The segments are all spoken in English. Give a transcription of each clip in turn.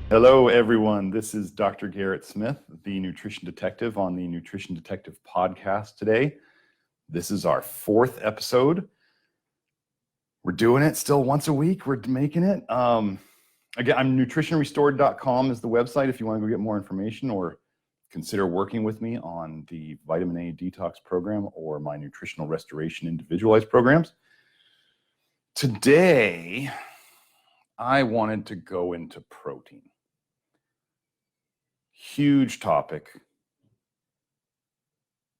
Hello, everyone. This is Dr. Garrett Smith, the Nutrition Detective on the Nutrition Detective podcast today. This is our 4th episode. We're doing it still once a week. We're making it. Again, I'm nutritionrestored.com is the website if you want to go get more information or consider working with me on the vitamin A detox program or my nutritional restoration individualized programs. Today, I wanted to go into protein. Huge topic,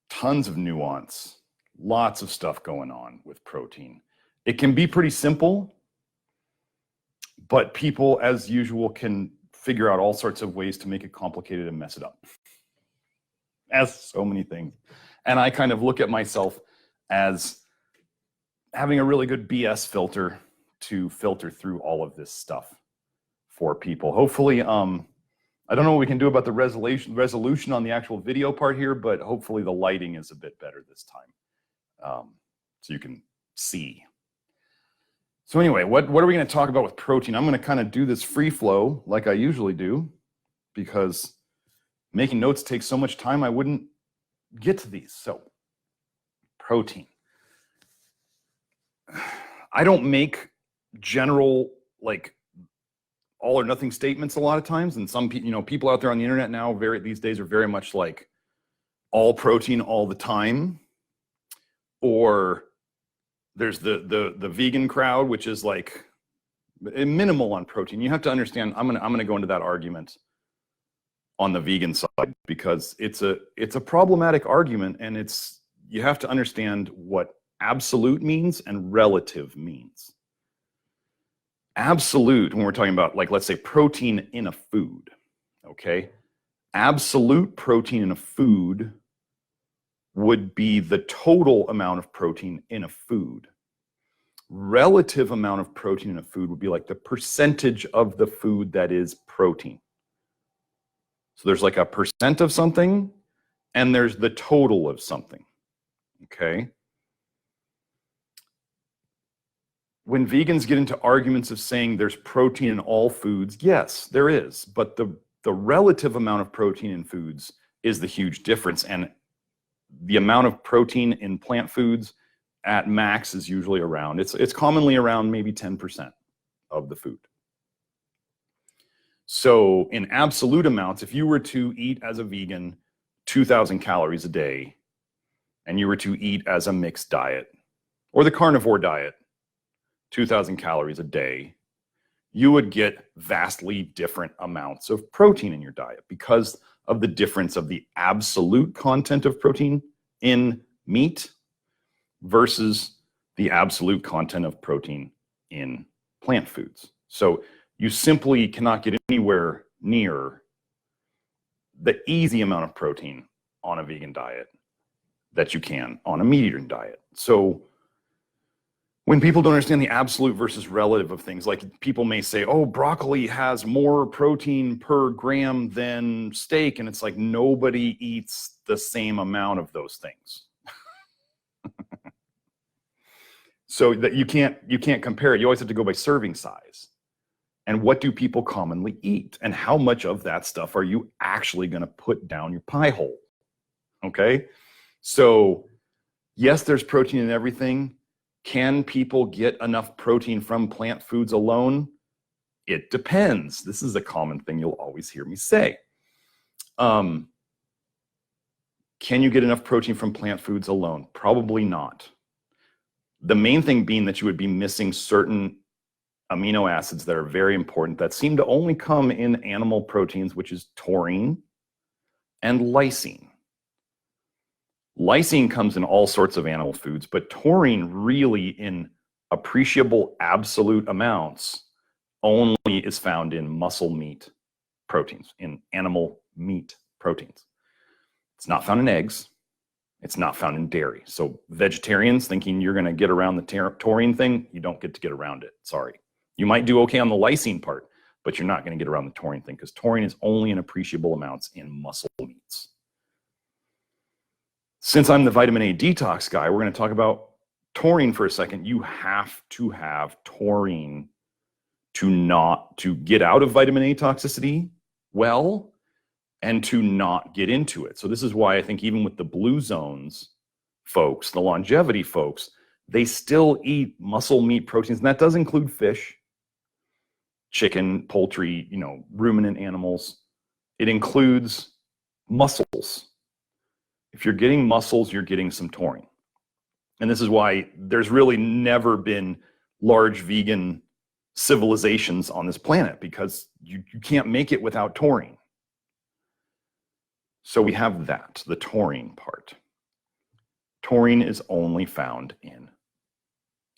tons of nuance, lots of stuff going on with protein. It can be pretty simple, but people, as usual, can figure out all sorts of ways to make it complicated and mess it up, as so many things. And I kind of look at myself as having a really good BS filter to filter through all of this stuff for people. Hopefully, I don't know what we can do about the resolution on the actual video part here, but hopefully the lighting is a bit better this time, so you can see. So anyway, what are we going to talk about with protein? I'm going to kind of do this free flow like I usually do, because making notes takes so much time I wouldn't get to these. So protein. I don't make general, like, all or nothing statements a lot of times, and some people out there on the internet now these days are very much like all protein all the time, or there's the vegan crowd, which is like minimal on protein. You have to understand, I'm gonna go into that argument on the vegan side, because it's a problematic argument, and you have to understand what absolute means and relative means. Absolute, when we're talking about, like, let's say protein in a food, okay? Absolute protein in a food would be the total amount of protein in a food. Relative amount of protein in a food would be like the percentage of the food that is protein. So there's like a percent of something, and there's the total of something, okay? When vegans get into arguments of saying there's protein in all foods, yes, there is. But the relative amount of protein in foods is the huge difference. And the amount of protein in plant foods at max is usually around, it's commonly around maybe 10% of the food. So in absolute amounts, if you were to eat as a vegan 2,000 calories a day, and you were to eat as a mixed diet, or the carnivore diet, 2,000 calories a day, you would get vastly different amounts of protein in your diet because of the difference of the absolute content of protein in meat versus the absolute content of protein in plant foods. So you simply cannot get anywhere near the easy amount of protein on a vegan diet that you can on a meat-eating diet. So when people don't understand the absolute versus relative of things, like people may say, oh, broccoli has more protein per gram than steak. And it's like, nobody eats the same amount of those things. So that you can't compare it. You always have to go by serving size. And what do people commonly eat? And how much of that stuff are you actually going to put down your pie hole? Okay. So yes, there's protein in everything. Can people get enough protein from plant foods alone? It depends. This is a common thing you'll always hear me say. Can you get enough protein from plant foods alone? Probably not. The main thing being that you would be missing certain amino acids that are very important that seem to only come in animal proteins, which is taurine and lysine. Lysine comes in all sorts of animal foods, but taurine really in appreciable absolute amounts only is found in muscle meat proteins, in animal meat proteins. It's not found in eggs. It's not found in dairy. So vegetarians thinking you're going to get around the taurine thing, you don't get to get around it. Sorry. You might do okay on the lysine part, but you're not going to get around the taurine thing because taurine is only in appreciable amounts in muscle meats. Since I'm the vitamin A detox guy, we're going to talk about taurine for a second. You have to have taurine to get out of vitamin A toxicity well, and to not get into it. So this is why I think even with the blue zones folks, the longevity folks, they still eat muscle meat proteins, and that does include fish, chicken, poultry, ruminant animals. It includes muscles. If you're getting muscles, you're getting some taurine. And this is why there's really never been large vegan civilizations on this planet, because you can't make it without taurine. So we have that, the taurine part. Taurine is only found in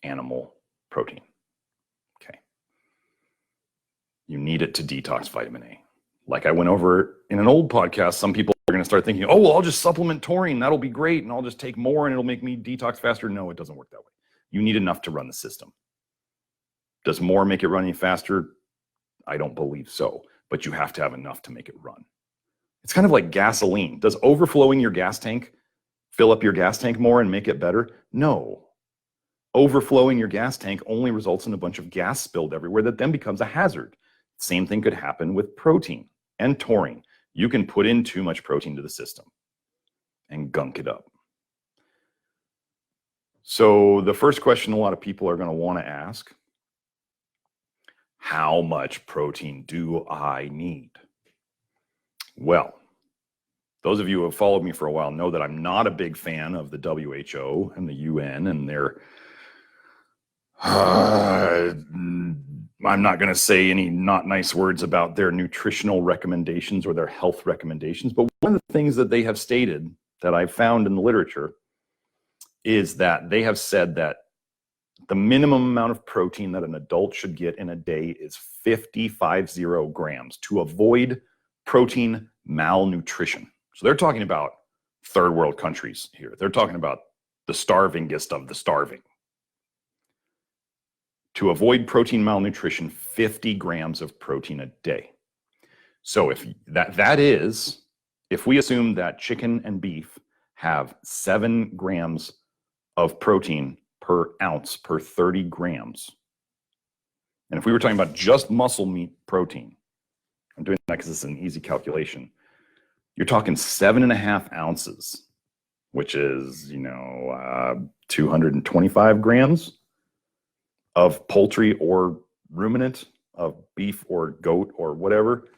animal protein. Okay. You need it to detox vitamin A. Like I went over in an old podcast, some people are going to start thinking, oh, well, I'll just supplement taurine. That'll be great. And I'll just take more and it'll make me detox faster. No, it doesn't work that way. You need enough to run the system. Does more make it run any faster? I don't believe so. But you have to have enough to make it run. It's kind of like gasoline. Does overflowing your gas tank fill up your gas tank more and make it better? No. Overflowing your gas tank only results in a bunch of gas spilled everywhere that then becomes a hazard. Same thing could happen with protein and taurine. You can put in too much protein to the system and gunk it up. So the first question a lot of people are going to want to ask, how much protein do I need? Well, those of you who have followed me for a while know that I'm not a big fan of the WHO and the UN and their, I'm not going to say any not nice words about their nutritional recommendations or their health recommendations, but one of the things that they have stated that I've found in the literature is that they have said that the minimum amount of protein that an adult should get in a day is 50 grams to avoid protein malnutrition. So they're talking about third world countries here. They're talking about the starvingest of the starving. To avoid protein malnutrition, 50 grams of protein a day. So if if we assume that chicken and beef have 7 grams of protein per ounce per 30 grams. And if we were talking about just muscle meat protein, I'm doing that because it's an easy calculation, you're talking 7.5 ounces, which is, 225 grams of poultry or ruminant, of beef or goat or whatever.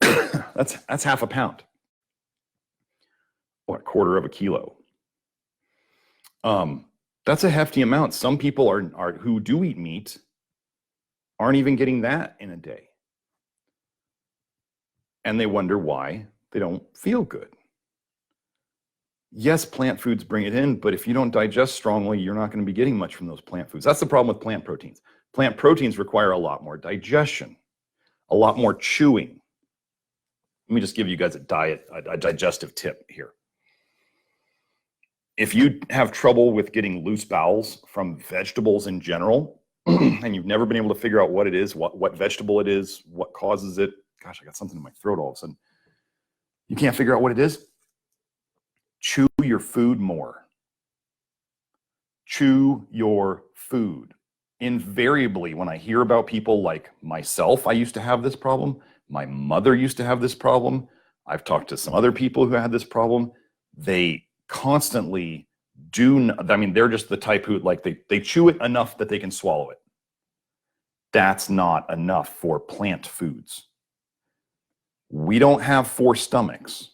That's half a pound, or a quarter of a kilo. That's a hefty amount. Some people are who do eat meat aren't even getting that in a day. And they wonder why they don't feel good. Yes, plant foods bring it in, but if you don't digest strongly, you're not going to be getting much from those plant foods. That's the problem with plant proteins. Plant proteins require a lot more digestion, a lot more chewing. Let me just give you guys a digestive tip here. If you have trouble with getting loose bowels from vegetables in general, and you've never been able to figure out what it is, what vegetable it is, what causes it, gosh, I got something in my throat all of a sudden. You can't figure out what it is? Chew your food more. Chew your food. Invariably, when I hear about people like myself, I used to have this problem. My mother used to have this problem. I've talked to some other people who had this problem. They constantly they're just the type who, like, they chew it enough that they can swallow it. That's not enough for plant foods. We don't have 4 stomachs.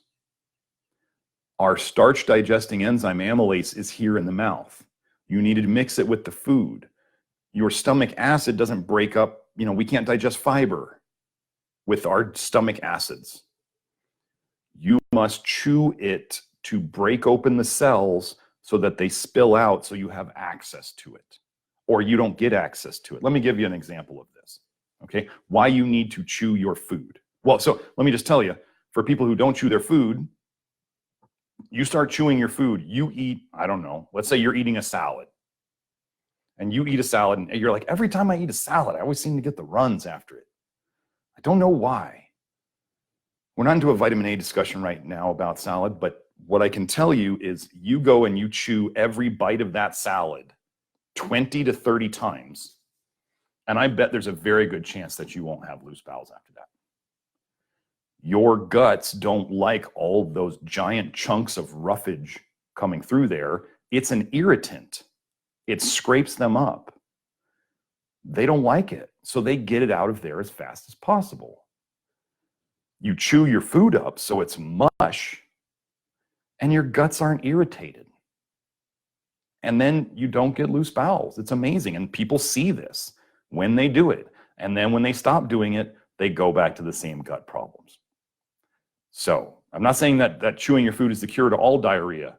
Our starch digesting enzyme amylase is here in the mouth. You need to mix it with the food. Your stomach acid doesn't break up, we can't digest fiber with our stomach acids. You must chew it to break open the cells so that they spill out so you have access to it, or you don't get access to it. Let me give you an example of this, okay? Why you need to chew your food. Well, so let me just tell you, for people who don't chew their food, you start chewing your food, you eat, I don't know, let's say you're eating a salad, and you eat a salad, and you're like, every time I eat a salad, I always seem to get the runs after it. I don't know why. We're not into a vitamin A discussion right now about salad, but what I can tell you is you go and you chew every bite of that salad 20 to 30 times, And I bet there's a very good chance that you won't have loose bowels after that. Your guts don't like all those giant chunks of roughage coming through there. It's an irritant. It scrapes them up. They don't like it, so they get it out of there as fast as possible. You chew your food up so it's mush, and your guts aren't irritated. And then you don't get loose bowels. It's amazing, and people see this when they do it. And then when they stop doing it, they go back to the same gut problems. So I'm not saying that chewing your food is the cure to all diarrhea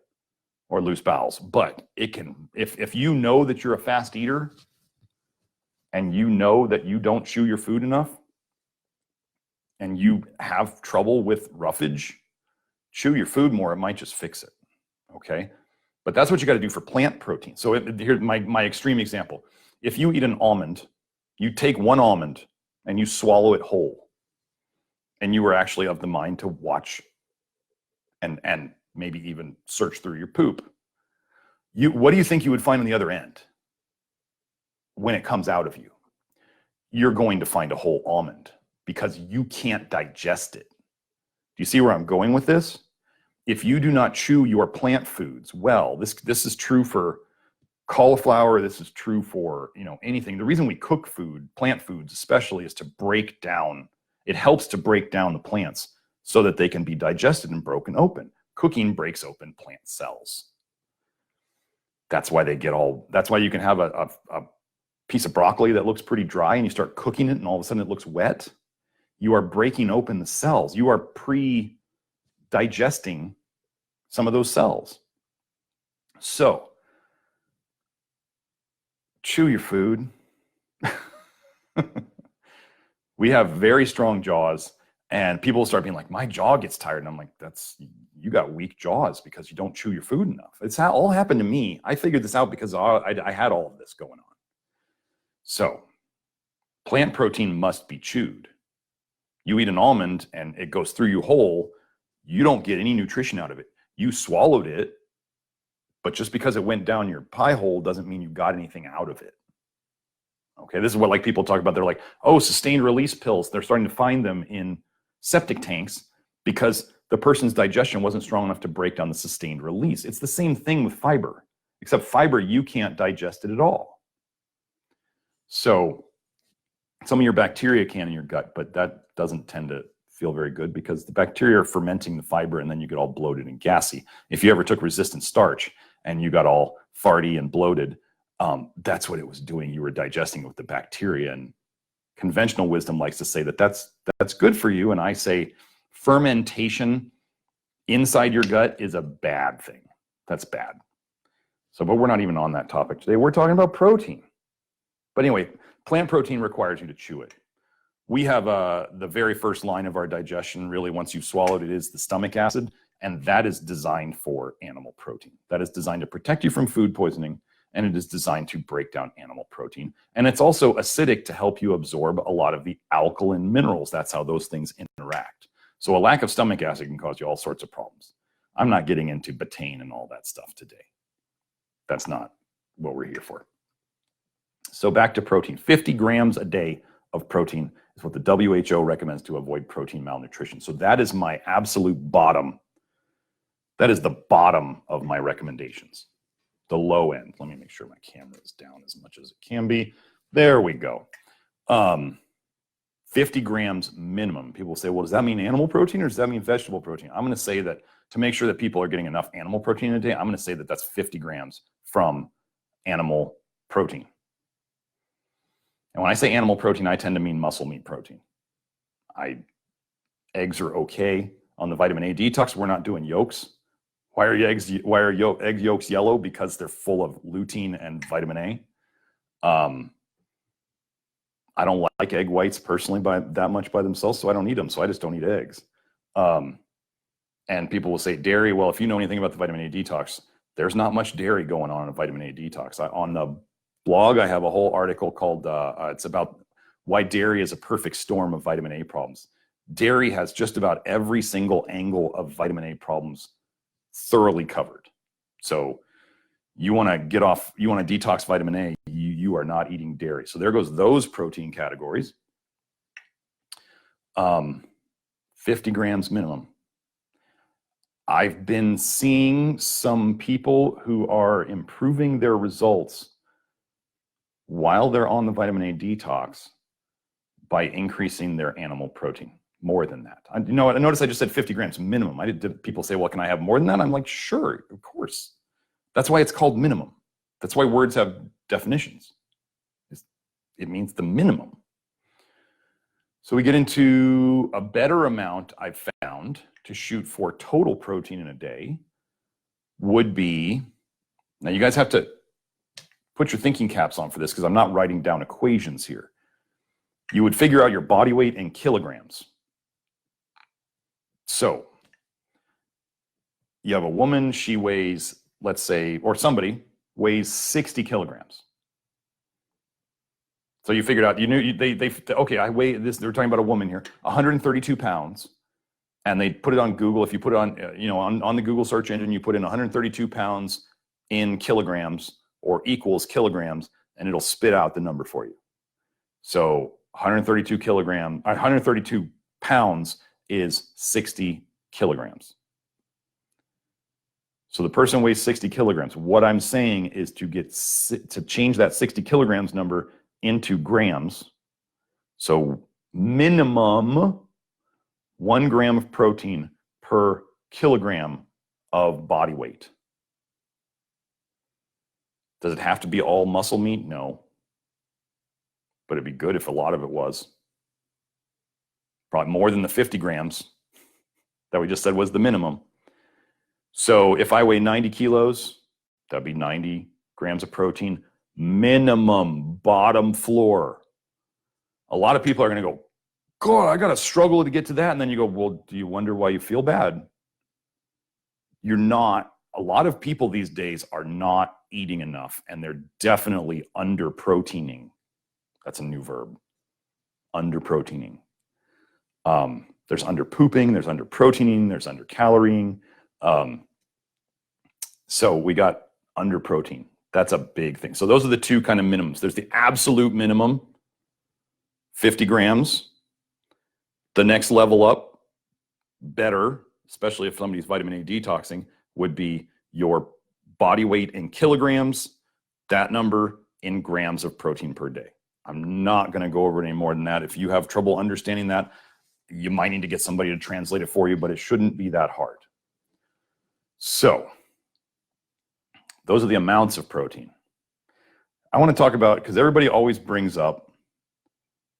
or loose bowels, but it can, if you know that you're a fast eater and you know that you don't chew your food enough and you have trouble with roughage, chew your food more, it might just fix it, okay? But that's what you got to do for plant protein. So here's my extreme example. If you eat an almond, you take one almond and you swallow it whole, and you were actually of the mind to watch and maybe even search through your poop, what do you think you would find on the other end when it comes out of you? You're going to find a whole almond because you can't digest it. Do you see where I'm going with this? If you do not chew your plant foods well, this is true for cauliflower, this is true for anything. The reason we cook food, plant foods especially, is to break down. It helps to break down the plants so that they can be digested and broken open. Cooking breaks open plant cells. That's why that's why you can have a piece of broccoli that looks pretty dry and you start cooking it and all of a sudden it looks wet. You are breaking open the cells. You are pre-digesting some of those cells. So, chew your food. We have very strong jaws, and people start being like, my jaw gets tired. And I'm like, you got weak jaws because you don't chew your food enough. It's all happened to me. I figured this out because I had all of this going on. So plant protein must be chewed. You eat an almond and it goes through you whole. You don't get any nutrition out of it. You swallowed it, but just because it went down your pie hole doesn't mean you got anything out of it. Okay, this is what people talk about. They're like, oh, sustained release pills. They're starting to find them in septic tanks because the person's digestion wasn't strong enough to break down the sustained release. It's the same thing with fiber, except fiber, you can't digest it at all. So some of your bacteria can in your gut, but that doesn't tend to feel very good because the bacteria are fermenting the fiber and then you get all bloated and gassy. If you ever took resistant starch and you got all farty and bloated, that's what it was doing. You were digesting with the bacteria, and conventional wisdom likes to say that that's good for you. And I say fermentation inside your gut is a bad thing. That's bad. So, but we're not even on that topic today. We're talking about protein. But anyway, plant protein requires you to chew it. We have the very first line of our digestion, really, once you've swallowed it, is the stomach acid. And that is designed for animal protein. That is designed to protect you from food poisoning. And it is designed to break down animal protein. And it's also acidic to help you absorb a lot of the alkaline minerals. That's how those things interact. So a lack of stomach acid can cause you all sorts of problems. I'm not getting into betaine and all that stuff today. That's not what we're here for. So back to protein. 50 grams a day of protein is what the WHO recommends to avoid protein malnutrition. So that is my absolute bottom. That is the bottom of my recommendations. The low end. Let me make sure my camera is down as much as it can be. There we go. 50 grams minimum. People say, well, does that mean animal protein or does that mean vegetable protein? I'm going to say that to make sure that people are getting enough animal protein in a day, I'm going to say that that's 50 grams from animal protein. And when I say animal protein, I tend to mean muscle meat protein. Eggs are okay. On the vitamin A detox, we're not doing yolks. Why are egg yolks yellow? Because they're full of lutein and vitamin A. I don't like egg whites personally that much by themselves, so I don't eat them. So I just don't eat eggs. And people will say dairy. Well, if you know anything about the vitamin A detox, there's not much dairy going on in a vitamin A detox. On the blog, I have a whole article called, it's about why dairy is a perfect storm of vitamin A problems. Dairy has just about every single angle of vitamin A problems thoroughly covered. So You want to get off, you want to detox vitamin A, you are not eating dairy. So there goes those protein categories. 50 grams minimum. I've been seeing some people who are improving their results while they're on the vitamin A detox by increasing their animal protein more than that. You know what? I noticed I just said 50 grams minimum. Did people say, well, can I have more than that? I'm like, sure, of course. That's why it's called minimum. That's why words have definitions. It means the minimum. So we get into a better amount I've found to shoot for total protein in a day would be, now you guys have to put your thinking caps on for this because I'm not writing down equations here. You would figure out your body weight in kilograms. So you have a woman, she weighs, let's say, or somebody weighs 60 kilograms. So you figured out, you knew, okay, I weigh this, they're talking about a woman here, 132 pounds. And they put it on Google. If you put it on, on the Google search engine, you put in 132 pounds in kilograms or equals kilograms, and it'll spit out the number for you. So 132 pounds is 60 kilograms. So the person weighs 60 kilograms. What I'm saying is to change that 60 kilograms number into grams. So minimum 1 gram of protein per kilogram of body weight. Does it have to be all muscle meat? No. But it'd be good if a lot of it was. Probably more than the 50 grams that we just said was the minimum. So if I weigh 90 kilos, that'd be 90 grams of protein. Minimum, bottom floor. A lot of people are going to go, God, I got to struggle to get to that. And then you go, well, do you wonder why you feel bad? You're not. A lot of people these days are not eating enough, and they're definitely under proteining. That's a new verb. Under proteining. There's under pooping, there's under proteining, there's under calorying. So we got under protein. That's a big thing. So those are the two kind of minimums. There's the absolute minimum, 50 grams. The next level up, better, especially if somebody's vitamin A detoxing, would be your body weight in kilograms, that number in grams of protein per day. I'm not going to go over it any more than that. If you have trouble understanding that, you might need to get somebody to translate it for you, but it shouldn't be that hard. So those are the amounts of protein. I want to talk about, because everybody always brings up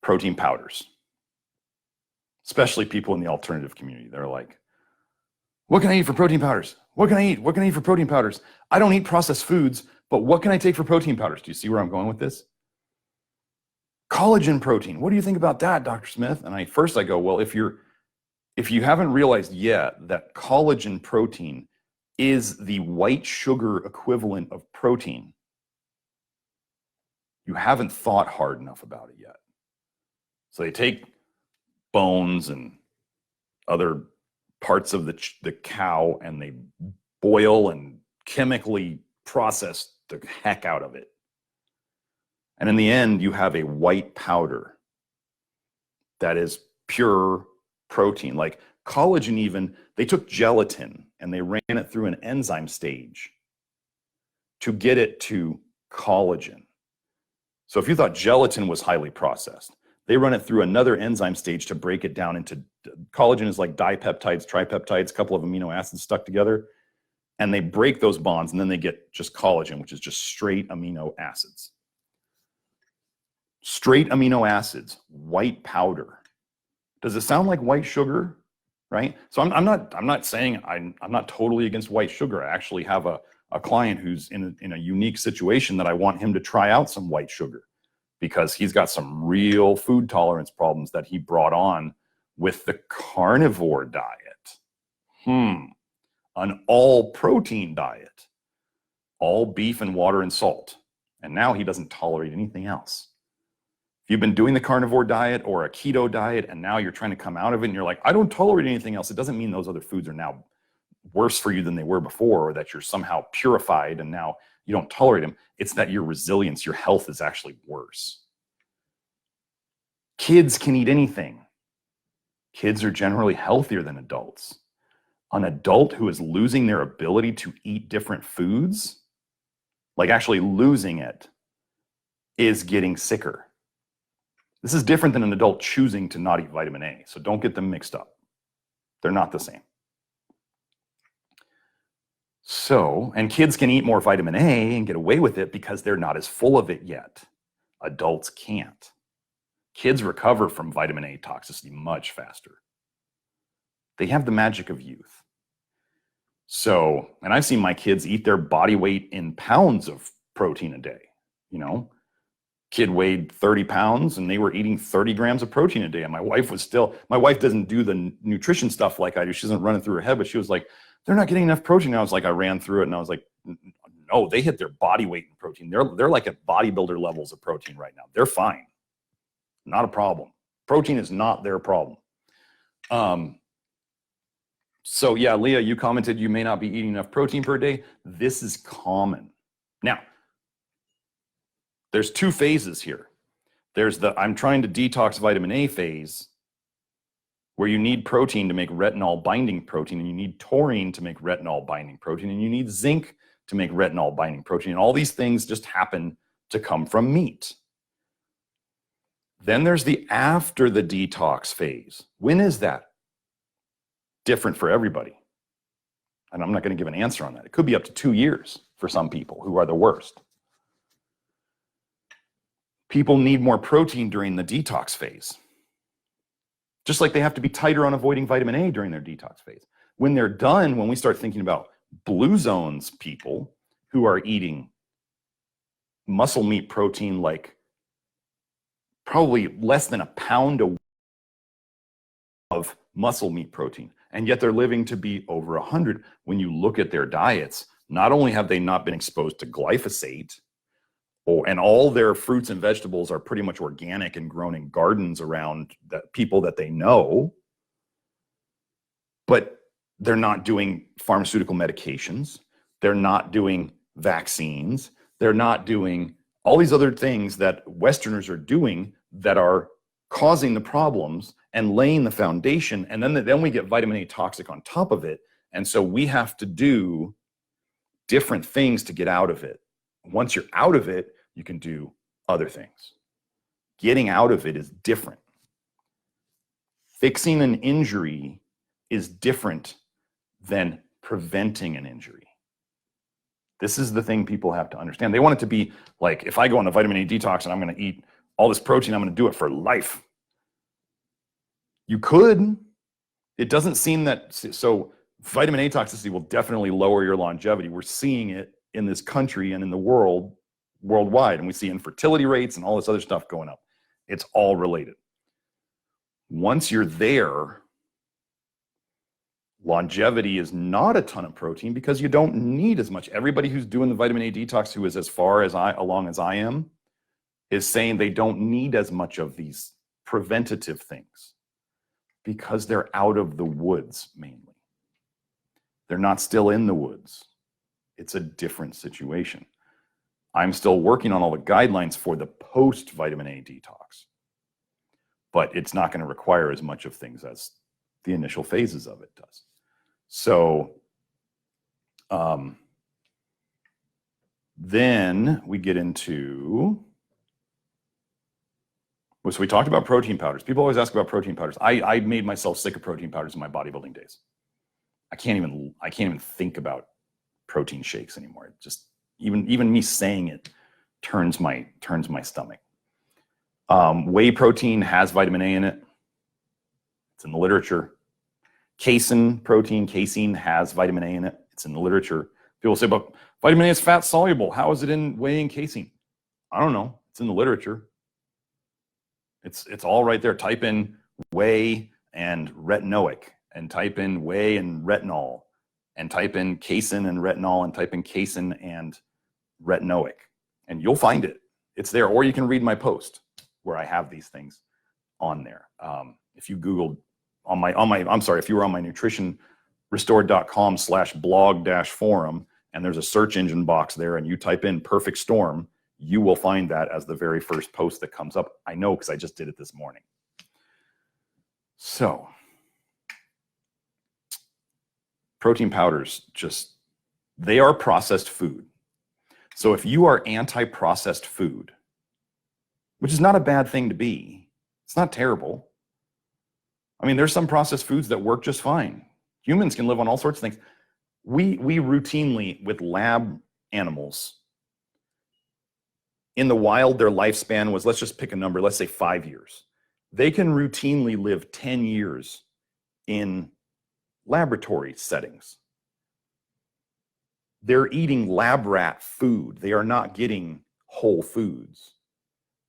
protein powders. Especially people in the alternative community. They're like, what can I eat for protein powders? What can I eat? What can I eat for protein powders? I don't eat processed foods, but what can I take for protein powders? Do you see where I'm going with this? Collagen protein. What do you think about that, Dr. Smith? And first I go, well, if you haven't realized yet that collagen protein is the white sugar equivalent of protein, you haven't thought hard enough about it yet. So they take bones and other parts of the cow and they boil and chemically process the heck out of it. And in the end, you have a white powder that is pure protein. Like collagen even, they took gelatin and they ran it through an enzyme stage to get it to collagen. So if you thought gelatin was highly processed, they run it through another enzyme stage to break it down into, collagen is like dipeptides, tripeptides, a couple of amino acids stuck together, and they break those bonds and then they get just collagen, which is just straight amino acids. Straight amino acids, white powder. Does it sound like white sugar? Right? So I'm not saying I'm not totally against white sugar. I actually have a client who's in a unique situation that I want him to try out some white sugar, because he's got some real food tolerance problems that he brought on with the carnivore diet. An all protein diet, all beef and water and salt. And now he doesn't tolerate anything else. If you've been doing the carnivore diet or a keto diet and now you're trying to come out of it and you're like, I don't tolerate anything else, it doesn't mean those other foods are now worse for you than they were before, or that you're somehow purified and now you don't tolerate them. It's that your resilience, your health is actually worse. Kids can eat anything. Kids are generally healthier than adults. An adult who is losing their ability to eat different foods, like actually losing it, is getting sicker. This is different than an adult choosing to not eat vitamin A, so don't get them mixed up. They're not the same. So, and kids can eat more vitamin A and get away with it because they're not as full of it yet. Adults can't. Kids recover from vitamin A toxicity much faster. They have the magic of youth. So, and I've seen my kids eat their body weight in pounds of protein a day. You know, kid weighed 30 pounds and they were eating 30 grams of protein a day. And my wife doesn't do the nutrition stuff like I do. She doesn't run it through her head, but she was like, they're not getting enough protein. I was like, I ran through it and I was like, no, they hit their body weight in protein. They're like at bodybuilder levels of protein right now. They're fine. Not a problem. Protein is not their problem. So yeah, Leah, you commented you may not be eating enough protein per day. This is common. Now, there's two phases here. There's the I'm trying to detox vitamin A phase, where you need protein to make retinol binding protein, and you need taurine to make retinol binding protein, and you need zinc to make retinol binding protein. And all these things just happen to come from meat. Then there's the after the detox phase. When is that? Different for everybody. And I'm not going to give an answer on that. It could be up to 2 years for some people who are the worst. People need more protein during the detox phase. Just like they have to be tighter on avoiding vitamin A during their detox phase. When they're done, when we start thinking about blue zones people who are eating muscle meat protein, like probably less than a pound a week of muscle meat protein, and yet they're living to be over 100. When you look at their diets, not only have they not been exposed to glyphosate, and all their fruits and vegetables are pretty much organic and grown in gardens around people that they know, but they're not doing pharmaceutical medications. They're not doing vaccines. They're not doing all these other things that Westerners are doing that are causing the problems and laying the foundation. And then we get vitamin A toxic on top of it. And so we have to do different things to get out of it. Once you're out of it, you can do other things. Getting out of it is different. Fixing an injury is different than preventing an injury. This is the thing people have to understand. They want it to be like, if I go on a vitamin A detox and I'm going to eat all this protein, I'm going to do it for life. You could. It doesn't seem that, so vitamin A toxicity will definitely lower your longevity. We're seeing it in this country and in the world, worldwide, and we see infertility rates and all this other stuff going up. It's all related. Once you're there, longevity is not a ton of protein because you don't need as much. Everybody who's doing the vitamin A detox, who is as far as along as I am, is saying they don't need as much of these preventative things because they're out of the woods mainly. They're not still in the woods. It's a different situation. I'm still working on all the guidelines for the post vitamin A detox, but it's not going to require as much of things as the initial phases of it does. So then we get into, so we talked about protein powders. People always ask about protein powders. I made myself sick of protein powders in my bodybuilding days. I can't even think about protein shakes anymore. It just, even me saying it turns my stomach. Whey protein has vitamin A in it. It's in the literature. Casein protein, casein has vitamin A in it. It's in the literature. People say, but vitamin A is fat soluble. How is it in whey and casein? I don't know. It's in the literature. It's all right there. Type in whey and retinoic, and type in whey and retinol, and type in casein and retinol, and type in casein and retinoic, and you'll find it. It's there. Or you can read my post where I have these things on there. If you Googled if you were on my nutrition restored.com/blog-forum, and there's a search engine box there, and you type in perfect storm, you will find that as the very first post that comes up. I know because I just did it this morning. So, protein powders, they are processed food. So if you are anti-processed food, which is not a bad thing to be, it's not terrible. I mean, there's some processed foods that work just fine. Humans can live on all sorts of things. We routinely, with lab animals, in the wild, their lifespan was, let's just pick a number, let's say 5 years. They can routinely live 10 years in laboratory settings. They're eating lab rat food. They are not getting whole foods.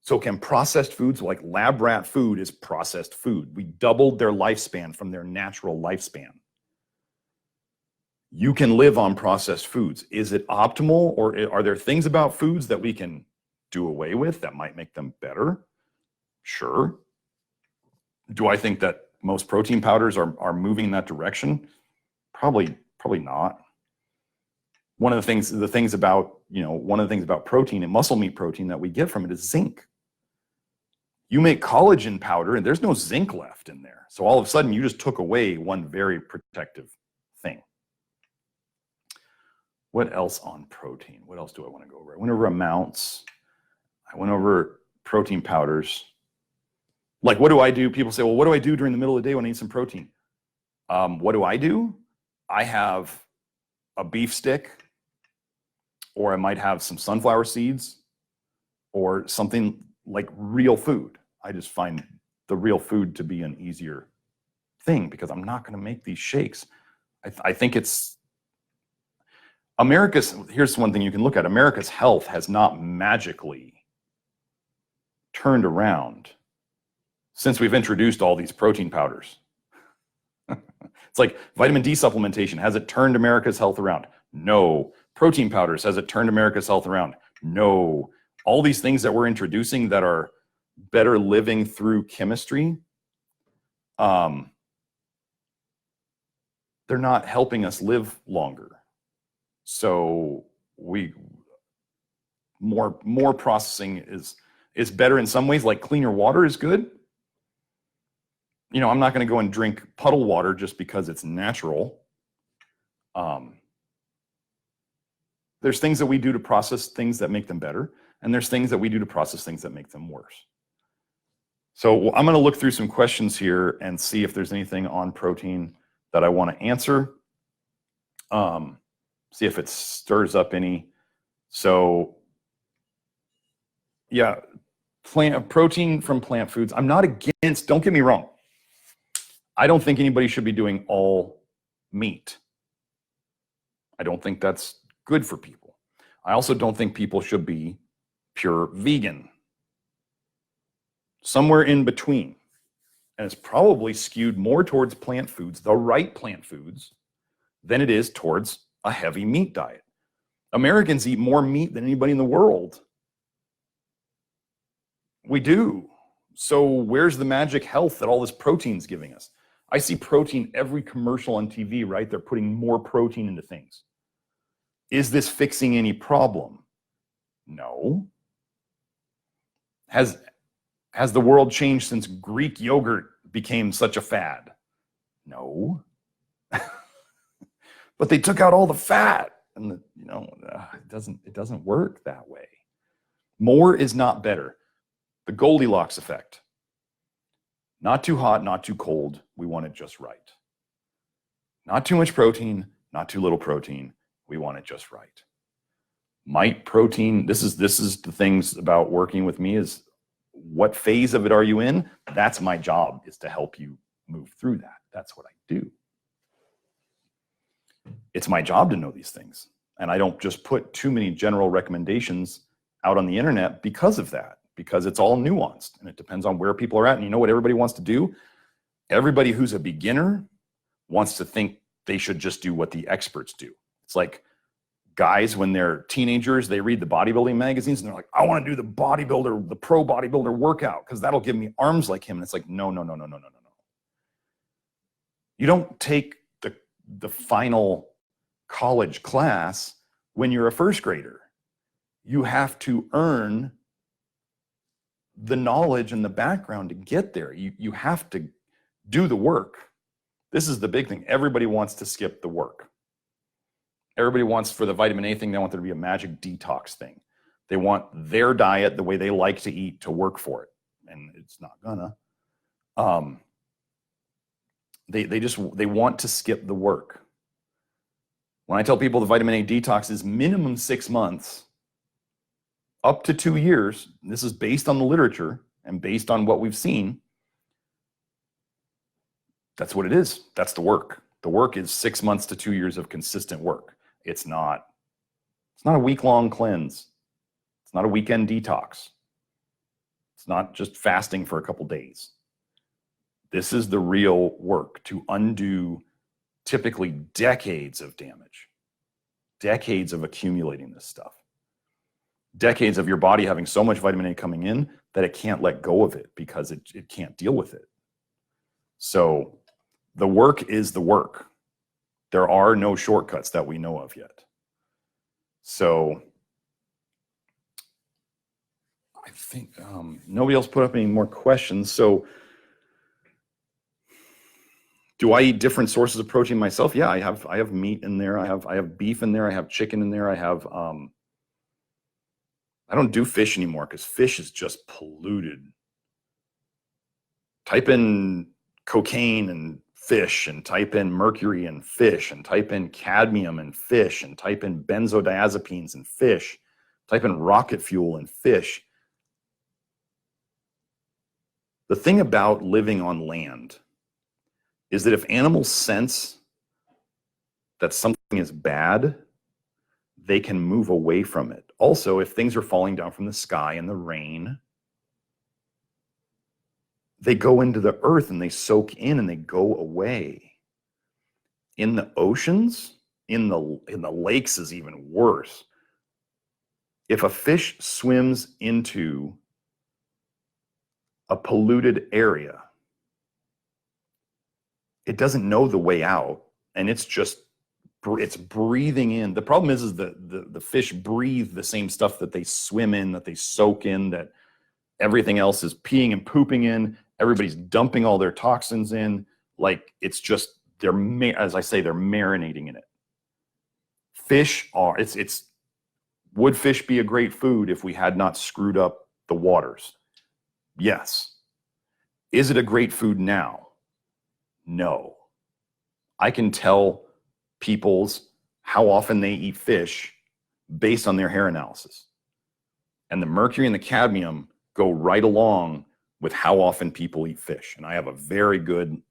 So can processed foods, like lab rat food is processed food. We doubled their lifespan from their natural lifespan. You can live on processed foods. Is it optimal, or are there things about foods that we can do away with that might make them better? Sure. Do I think that most protein powders are moving in that direction? Probably not. One of the things about protein and muscle meat protein that we get from it is zinc. You make collagen powder and there's no zinc left in there. So all of a sudden you just took away one very protective thing. What else on protein? What else do I want to go over? I went over amounts. I went over protein powders. Like, what do I do? People say, well, what do I do during the middle of the day when I need some protein? What do? I have a beef stick, or I might have some sunflower seeds, or something like real food. I just find the real food to be an easier thing because I'm not going to make these shakes. I think it's here's one thing you can look at. America's health has not magically turned around since we've introduced all these protein powders. It's like vitamin D supplementation. Has it turned America's health around? No. Protein powders, has it turned America's health around? No. All these things that we're introducing that are better living through chemistry, they're not helping us live longer. So more processing is better in some ways. Like cleaner water is good. You know, I'm not going to go and drink puddle water just because it's natural. There's things that we do to process things that make them better, and there's things that we do to process things that make them worse. So I'm going to look through some questions here and see if there's anything on protein that I want to answer. See if it stirs up any. So yeah, protein from plant foods. I'm not against, don't get me wrong. I don't think anybody should be doing all meat. I don't think that's good for people. I also don't think people should be pure vegan. Somewhere in between. And it's probably skewed more towards plant foods, the right plant foods, than it is towards a heavy meat diet. Americans eat more meat than anybody in the world. We do. So where's the magic health that all this protein's giving us? I see protein every commercial on TV, right? They're putting more protein into things. Is this fixing any problem? No. Has the world changed since Greek yogurt became such a fad? No. But they took out all the fat, and it doesn't work that way. More is not better. The Goldilocks effect. Not too hot, not too cold. We want it just right. Not too much protein, not too little protein. We want it just right. Might protein, this is the things about working with me is what phase of it are you in? That's my job, is to help you move through that. That's what I do. It's my job to know these things. And I don't just put too many general recommendations out on the internet because of that, because it's all nuanced and it depends on where people are at. And you know what everybody wants to do? Everybody who's a beginner wants to think they should just do what the experts do. It's like guys, when they're teenagers, they read the bodybuilding magazines and they're like, I want to do the bodybuilder, the pro bodybuilder workout because that'll give me arms like him. And it's like, no. You don't take the final college class when you're a first grader. You have to earn the knowledge and the background to get there. You have to do the work. This is the big thing. Everybody wants to skip the work. Everybody wants, for the vitamin A thing, they want there to be a magic detox thing. They want their diet, the way they like to eat, to work for it. And it's not gonna. They want to skip the work. When I tell people the vitamin A detox is minimum 6 months, up to 2 years, this is based on the literature and based on what we've seen, that's what it is. That's the work. The work is 6 months to 2 years of consistent work. It's not a week-long cleanse. It's not a weekend detox. It's not just fasting for a couple days. This is the real work to undo typically decades of damage, decades of accumulating this stuff, decades of your body having so much vitamin A coming in that it can't let go of it because it can't deal with it. So the work is the work. There are no shortcuts that we know of yet. So I think nobody else put up any more questions. So do I eat different sources of protein myself? Yeah, I have meat in there. I have beef in there. I have chicken in there. I don't do fish anymore because fish is just polluted. Type in cocaine and fish, and type in mercury and fish, and type in cadmium and fish, and type in benzodiazepines and fish, type in rocket fuel and fish. The thing about living on land is that if animals sense that something is bad, they can move away from it. Also, if things are falling down from the sky in the rain, they go into the earth and they soak in and they go away. In the oceans, in the lakes is even worse. If a fish swims into a polluted area, it doesn't know the way out, and it's breathing in. The problem is the fish breathe the same stuff that they swim in, that they soak in, that everything else is peeing and pooping in. Everybody's dumping all their toxins in. Like, it's just, as I say, they're marinating in it. Would fish be a great food if we had not screwed up the waters? Yes. Is it a great food now? No. I can tell how often they eat fish based on their hair analysis. And the mercury and the cadmium go right along with how often people eat fish. And I have a very good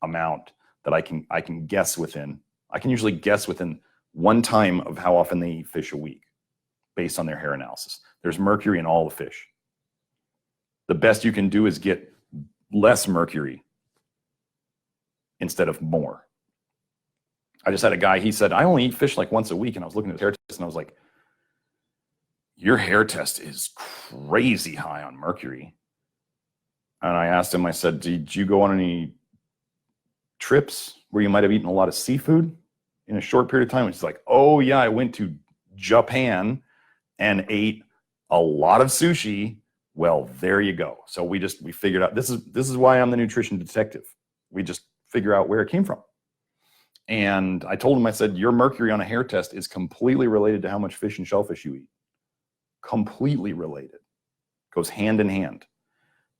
amount that I can guess within. I can usually guess within one time of how often they eat fish a week based on their hair analysis. There's mercury in all the fish. The best you can do is get less mercury instead of more. I just had a guy, he said, I only eat fish like once a week. And I was looking at his hair test and I was like, your hair test is crazy high on mercury. And I asked him, I said, did you go on any trips where you might have eaten a lot of seafood in a short period of time? And he's like, oh yeah, I went to Japan and ate a lot of sushi. Well, there you go. So we figured out, this is why I'm the nutrition detective. We just figure out where it came from. And I told him, I said, your mercury on a hair test is completely related to how much fish and shellfish you eat. Completely related. Goes hand in hand.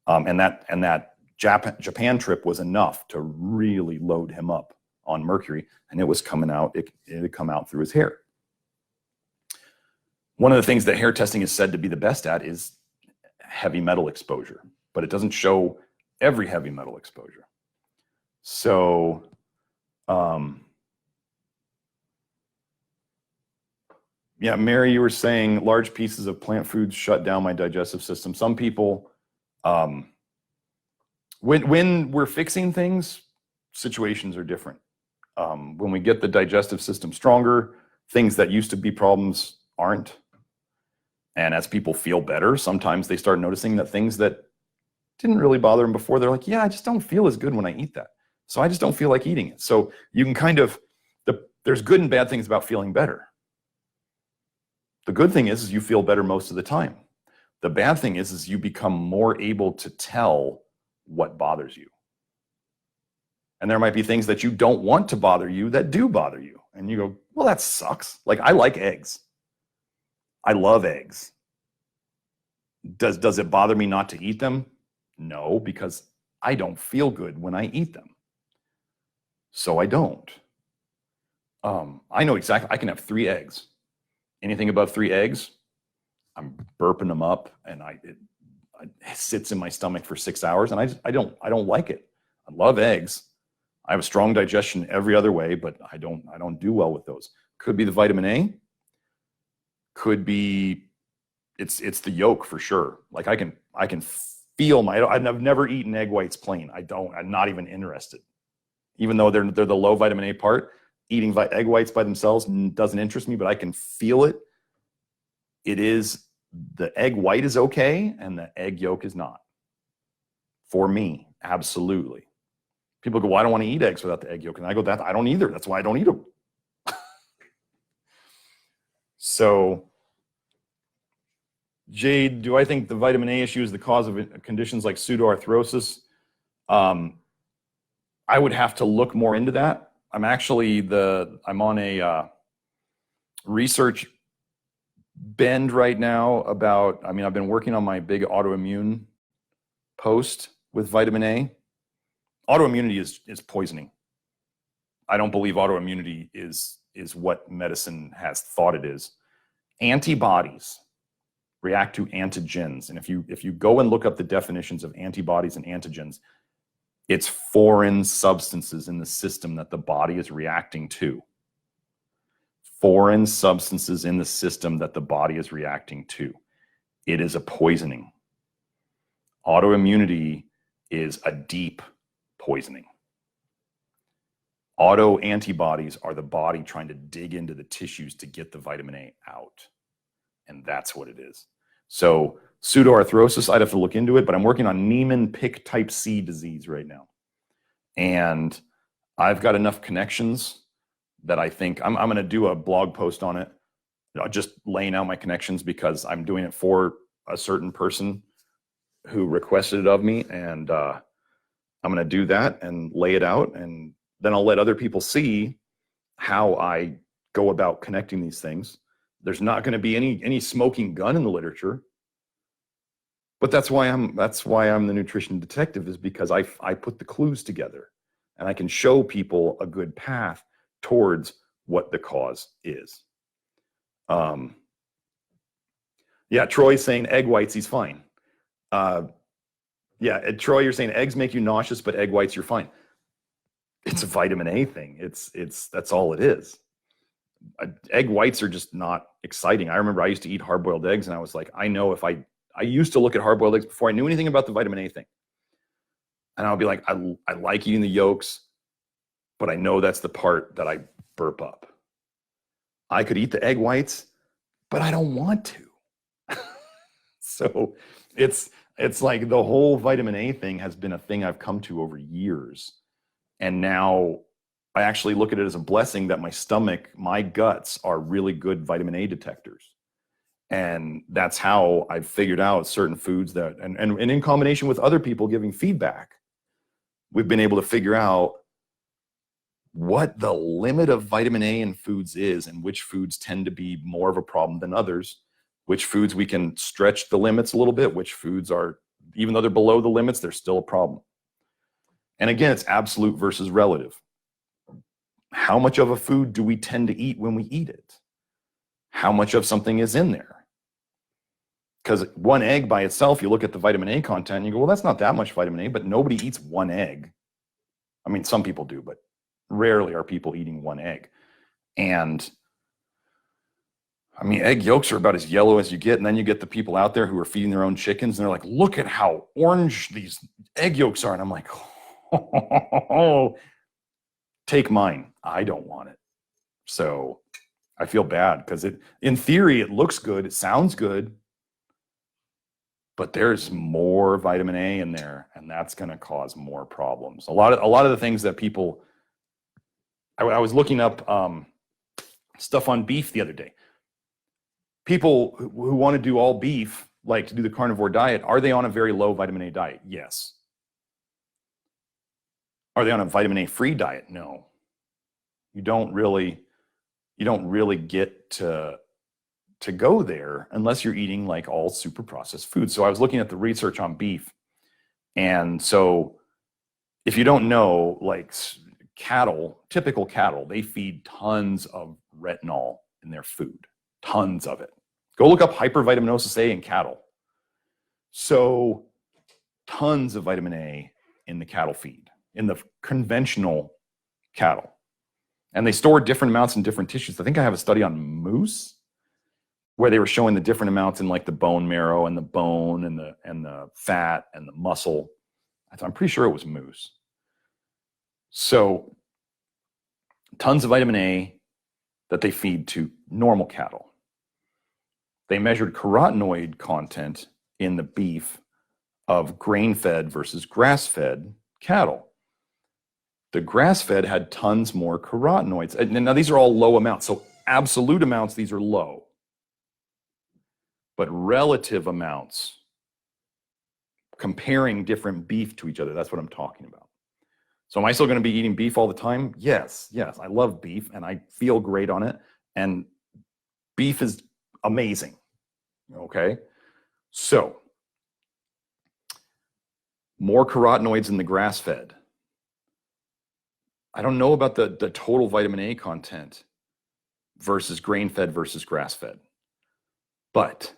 And that Japan trip was enough to really load him up on mercury, and it was coming out, it had come out through his hair. One of the things that hair testing is said to be the best at is heavy metal exposure, but it doesn't show every heavy metal exposure. So, yeah, Mary, you were saying large pieces of plant foods shut down my digestive system. Some people, when we're fixing things, situations are different. When we get the digestive system stronger, things that used to be problems aren't. And as people feel better, sometimes they start noticing that things that didn't really bother them before, they're like, yeah, I just don't feel as good when I eat that. So I just don't feel like eating it. So you can kind of there's good and bad things about feeling better. The good thing is you feel better most of the time. The bad thing is you become more able to tell what bothers you. And there might be things that you don't want to bother you that do bother you. And you go, well, that sucks. Like, I like eggs. I love eggs. Does it bother me not to eat them? No, because I don't feel good when I eat them. So I don't. I know exactly, I can have 3 eggs. Anything above 3 eggs, I'm burping them up, and it sits in my stomach for 6 hours, and I don't like it. I love eggs. I have a strong digestion every other way, but I don't do well with those. Could be the vitamin A. Could be it's the yolk for sure. Like, I can feel I've never eaten egg whites plain. I'm not even interested. Even though they're the low vitamin A part, eating egg whites by themselves doesn't interest me, but I can feel it. The egg white is okay, and the egg yolk is not. For me, absolutely. People go, well, I don't want to eat eggs without the egg yolk. And I go, I don't either. That's why I don't eat them. So, Jade, do I think the vitamin A issue is the cause of conditions like pseudoarthrosis? I would have to look more into that. I'm on a research bend right now about, I've been working on my big autoimmune post with vitamin A. Autoimmunity is poisoning. I don't believe autoimmunity is what medicine has thought it is. Antibodies react to antigens. And if you go and look up the definitions of antibodies and antigens, it's foreign substances in the system that the body is reacting to. Foreign substances in the system that the body is reacting to. It is a poisoning. Autoimmunity is a deep poisoning. Autoantibodies are the body trying to dig into the tissues to get the vitamin A out. And that's what it is. So pseudoarthrosis, I'd have to look into it, but I'm working on Niemann-Pick type C disease right now. And I've got enough connections that I think I'm going to do a blog post on it, just laying out my connections, because I'm doing it for a certain person who requested it of me. And I'm going to do that and lay it out. And then I'll let other people see how I go about connecting these things. There's not going to be any smoking gun in the literature. But that's why I'm the nutrition detective, is because I put the clues together and I can show people a good path towards what the cause is. Yeah, Troy's saying egg whites, he's fine. Yeah, Troy, you're saying eggs make you nauseous, but egg whites, you're fine. It's a vitamin A thing. That's all it is. Egg whites are just not exciting. I remember I used to eat hard-boiled eggs, and I was like, I know if I used to look at hard-boiled eggs before I knew anything about the vitamin A thing. And I would be like, I like eating the yolks, but I know that's the part that I burp up. I could eat the egg whites, but I don't want to. So it's like the whole vitamin A thing has been a thing I've come to over years. And now I actually look at it as a blessing that my stomach, my guts are really good vitamin A detectors. And that's how I've figured out certain foods that, and in combination with other people giving feedback, we've been able to figure out what the limit of vitamin A in foods is, and which foods tend to be more of a problem than others, which foods we can stretch the limits a little bit, which foods are, even though they're below the limits, they're still a problem. And again, it's absolute versus relative. How much of a food do we tend to eat when we eat it? How much of something is in there? Because one egg by itself, you look at the vitamin A content and you go, well, that's not that much vitamin A, but nobody eats one egg. I mean, some people do, but rarely are people eating one egg. And I mean, egg yolks are about as yellow as you get. And then you get the people out there who are feeding their own chickens, and they're like, look at how orange these egg yolks are. And I'm like, oh, take mine. I don't want it. So I feel bad, because in theory, it looks good. It sounds good. But there's more vitamin A in there, and that's going to cause more problems. A lot of the things that people, I was looking up stuff on beef the other day. People who want to do all beef, like to do the carnivore diet, are they on a very low vitamin A diet? Yes. Are they on a vitamin A free diet? No. You don't really get to go there unless you're eating like all super processed food. So I was looking at the research on beef. And so if you don't know, like cattle, typical cattle, they feed tons of retinol in their food, tons of it. Go look up hypervitaminosis A in cattle. So tons of vitamin A in the cattle feed, in the conventional cattle. And they store different amounts in different tissues. I think I have a study on moose where they were showing the different amounts in like the bone marrow and the bone and the fat and the muscle. I'm pretty sure it was moose. So tons of vitamin A that they feed to normal cattle. They measured carotenoid content in the beef of grain-fed versus grass-fed cattle. The grass-fed had tons more carotenoids. And now these are all low amounts. So absolute amounts, these are low. But relative amounts, comparing different beef to each other, that's what I'm talking about. So am I still going to be eating beef all the time? Yes. I love beef and I feel great on it. And beef is amazing. Okay. So more carotenoids in the grass-fed. I don't know about the total vitamin A content versus grain-fed versus grass-fed. But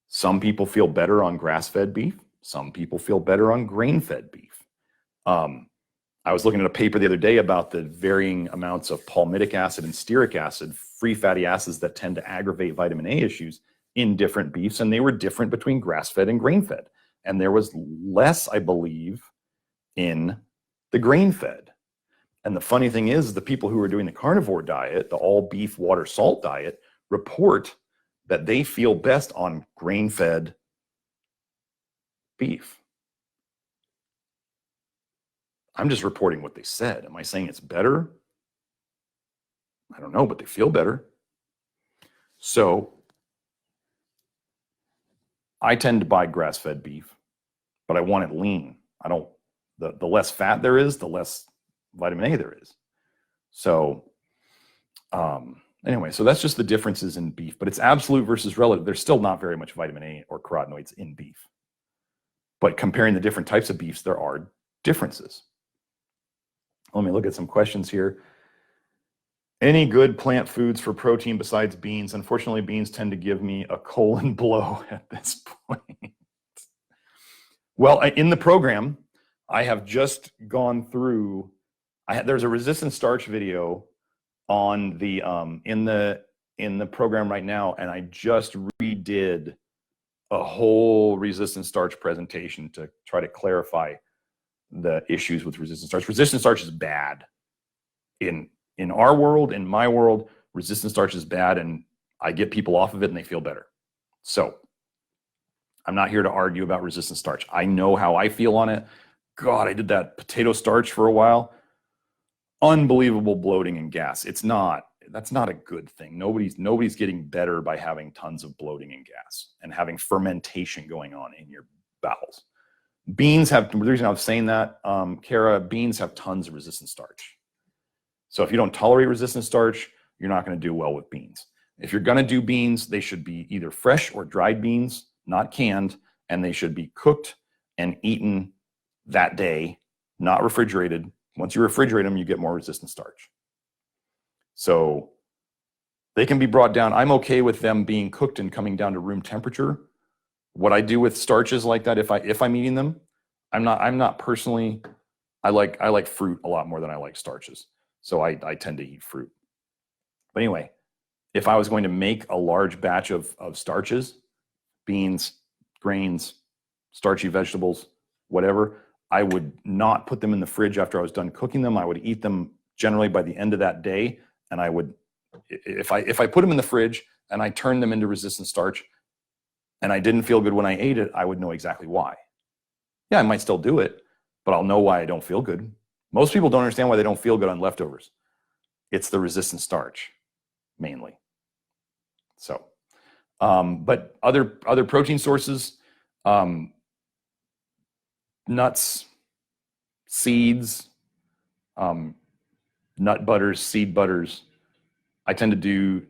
some people feel better on grass-fed beef. Some people feel better on grain-fed beef. I was looking at a paper the other day about the varying amounts of palmitic acid and stearic acid, free fatty acids that tend to aggravate vitamin A issues in different beefs, and they were different between grass-fed and grain-fed. And there was less, I believe, in the grain-fed. And the funny thing is, the people who are doing the carnivore diet, the all beef, water, salt diet, report that they feel best on grain-fed beef. I'm just reporting what they said. Am I saying it's better? I don't know, but they feel better. So I tend to buy grass-fed beef, but I want it lean. I don't, the less fat there is, the less vitamin A there is. So anyway, so that's just the differences in beef, but it's absolute versus relative. There's still not very much vitamin A or carotenoids in beef. But comparing the different types of beefs, there are differences. Let me look at some questions here. Any good plant foods for protein besides beans? Unfortunately, beans tend to give me a colon blow at this point. Well, in the program, I have just gone through, there's a resistant starch video on the in the program right now, and I just redid a whole resistant starch presentation to try to clarify the issues with resistant starch. Resistant starch is bad. In our world, in my world, resistant starch is bad, and I get people off of it and they feel better. So I'm not here to argue about resistant starch. I know how I feel on it. God, I did that potato starch for a while. Unbelievable bloating and gas. That's not a good thing. Nobody's getting better by having tons of bloating and gas and having fermentation going on in your bowels. Beans have, the reason I was saying that, Kara, beans have tons of resistant starch. So if you don't tolerate resistant starch, you're not going to do well with beans. If you're going to do beans, they should be either fresh or dried beans, not canned, and they should be cooked and eaten that day, not refrigerated. Once you refrigerate them, you get more resistant starch. So they can be brought down. I'm okay with them being cooked and coming down to room temperature. What I do with starches like that, if I'm eating them, I'm not personally, I like fruit a lot more than I like starches. So I tend to eat fruit. But anyway, if I was going to make a large batch of starches, beans, grains, starchy vegetables, whatever, I would not put them in the fridge after I was done cooking them. I would eat them generally by the end of that day. And I would, if I put them in the fridge and I turned them into resistant starch and I didn't feel good when I ate it, I would know exactly why. Yeah, I might still do it, but I'll know why I don't feel good. Most people don't understand why they don't feel good on leftovers. It's the resistant starch. mainly. So, but other protein sources, nuts, seeds, nut butters, seed butters. I tend to do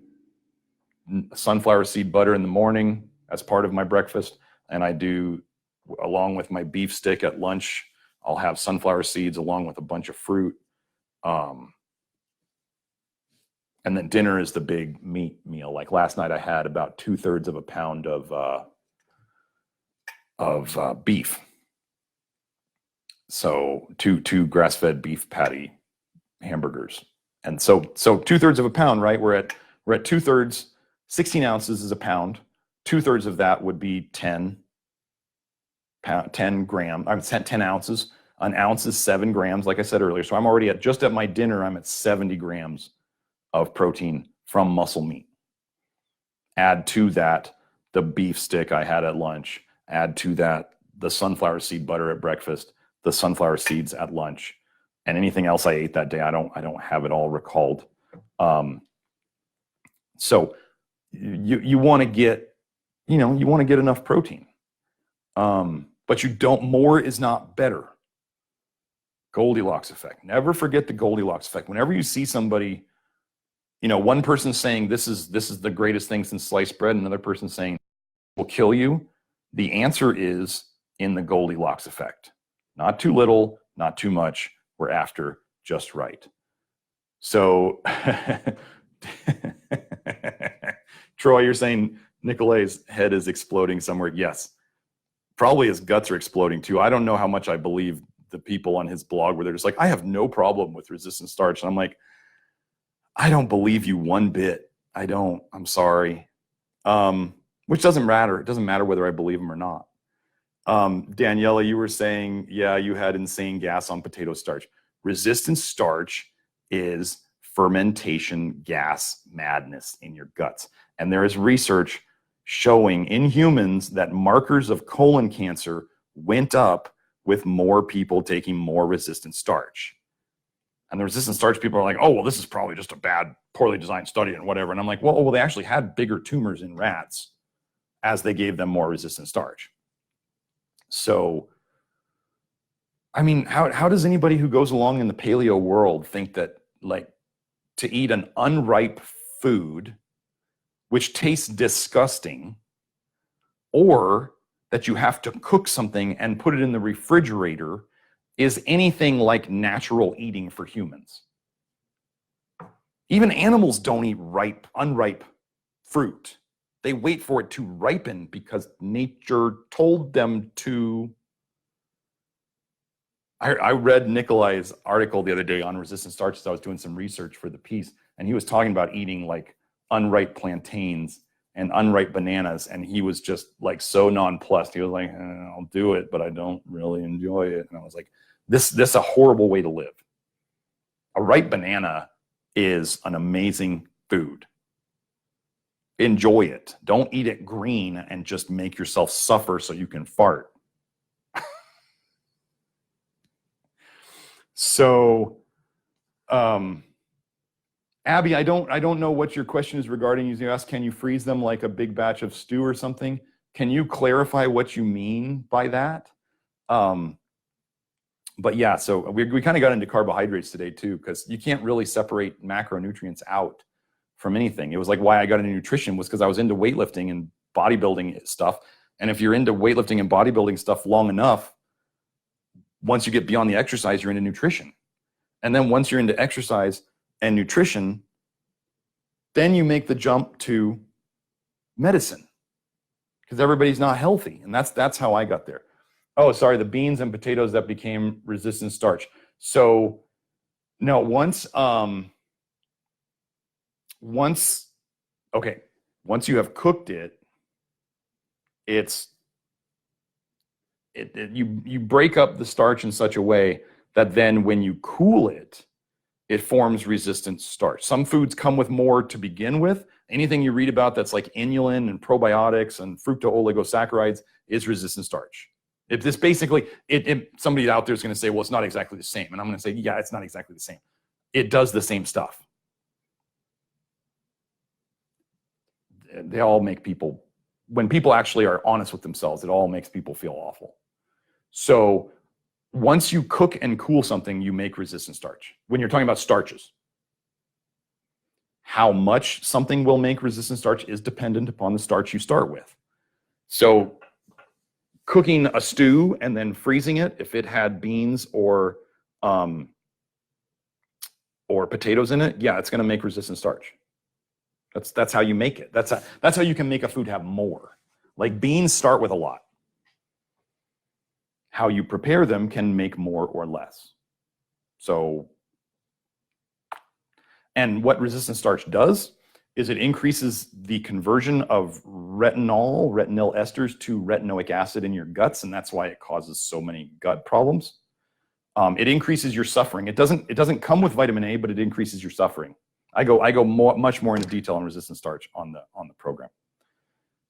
sunflower seed butter in the morning as part of my breakfast, and I do, along with my beef stick at lunch, I'll have sunflower seeds along with a bunch of fruit. And then dinner is the big meat meal. Like last night I had about 2/3 of a pound of beef. So two grass-fed beef patty hamburgers. And so 2/3 of a pound, right? We're at 2/3, 16 ounces is a pound. 2/3 of that would be 10 ounces. An ounce is 7 grams, like I said earlier. So I'm already just at my dinner, I'm at 70 grams of protein from muscle meat. Add to that the beef stick I had at lunch. Add to that the sunflower seed butter at breakfast, the sunflower seeds at lunch, and anything else I ate that day. I don't have it all recalled. So you want to get, enough protein. But you don't, more is not better. Goldilocks effect. Never forget the Goldilocks effect. Whenever you see somebody, one person saying this is the greatest thing since sliced bread, another person saying will kill you, the answer is in the Goldilocks effect. Not too little, not too much. We're after just right. So, Troy, you're saying Nicolay's head is exploding somewhere. Yes, probably his guts are exploding too. I don't know how much I believe the people on his blog where they're just like, I have no problem with resistant starch. And I'm like, I don't believe you one bit. I don't. I'm sorry. Which doesn't matter. It doesn't matter whether I believe him or not. Daniela, you were saying, yeah, you had insane gas on potato starch. Resistant starch is fermentation gas madness in your guts. And there is research showing in humans that markers of colon cancer went up with more people taking more resistant starch. And the resistant starch people are like, oh, well, this is probably just a bad, poorly designed study and whatever. And I'm like, well, they actually had bigger tumors in rats as they gave them more resistant starch. So, I mean, how does anybody who goes along in the paleo world think that, like, to eat an unripe food, which tastes disgusting, or that you have to cook something and put it in the refrigerator is anything like natural eating for humans? Even animals don't eat unripe fruit. They wait for it to ripen because nature told them to. I read Nicolay's article the other day on resistant starches. I was doing some research for the piece, and he was talking about eating like unripe plantains and unripe bananas, and he was just like so nonplussed. He was like, I'll do it, but I don't really enjoy it. And I was like, this is a horrible way to live. A ripe banana is an amazing food. Enjoy it. Don't eat it green and just make yourself suffer so you can fart. So, Abby, I don't know what your question is regarding. You asked, can you freeze them like a big batch of stew or something? Can you clarify what you mean by that? But yeah, so we kind of got into carbohydrates today too, because you can't really separate macronutrients out from anything. It was like why I got into nutrition was because I was into weightlifting and bodybuilding stuff. And if you're into weightlifting and bodybuilding stuff long enough, once you get beyond the exercise, you're into nutrition. And then once you're into exercise and nutrition, then you make the jump to medicine because everybody's not healthy. And that's how I got there. Oh, sorry, the beans and potatoes that became resistant starch. So no, once you have cooked it, you break up the starch in such a way that then when you cool it, it forms resistant starch. Some foods come with more to begin with. Anything you read about that's like inulin and probiotics and fructooligosaccharides is resistant starch. If this basically, somebody out there is going to say, well, it's not exactly the same. And I'm going to say, yeah, it's not exactly the same. It does the same stuff. they all make people, when people actually are honest with themselves, it all makes people feel awful. So once you cook and cool something, you make resistant starch. When you're talking about starches, how much something will make resistant starch is dependent upon the starch you start with. So cooking a stew and then freezing it, if it had beans or potatoes in it, yeah, it's going to make resistant starch. That's how you make it. That's how you can make a food have more. Like beans start with a lot. How you prepare them can make more or less. So, and what resistant starch does is it increases the conversion of retinol esters to retinoic acid in your guts, and that's why it causes so many gut problems. It increases your suffering. It doesn't come with vitamin A, but it increases your suffering. I go much more into detail on resistant starch on the program.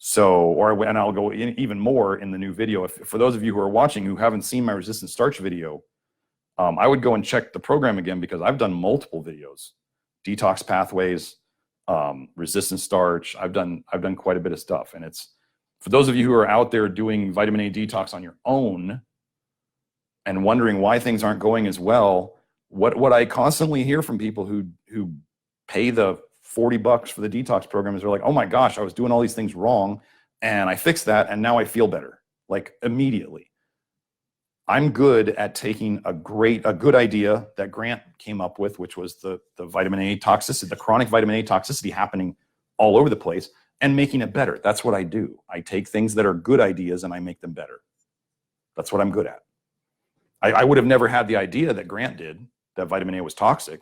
So, and I'll go in even more in the new video. For those of you who are watching who haven't seen my resistant starch video, I would go and check the program again, because I've done multiple videos, detox pathways, resistant starch. I've done quite a bit of stuff, and it's for those of you who are out there doing vitamin A detox on your own and wondering why things aren't going as well. What I constantly hear from people who pay the $40 for the detox program is they're like, oh my gosh, I was doing all these things wrong and I fixed that and now I feel better, like immediately. I'm good at taking a good idea that Grant came up with, which was the vitamin A toxicity, the chronic vitamin A toxicity happening all over the place, and making it better. That's what I do. I take things that are good ideas and I make them better. That's what I'm good at. I would have never had the idea that Grant did, that vitamin A was toxic.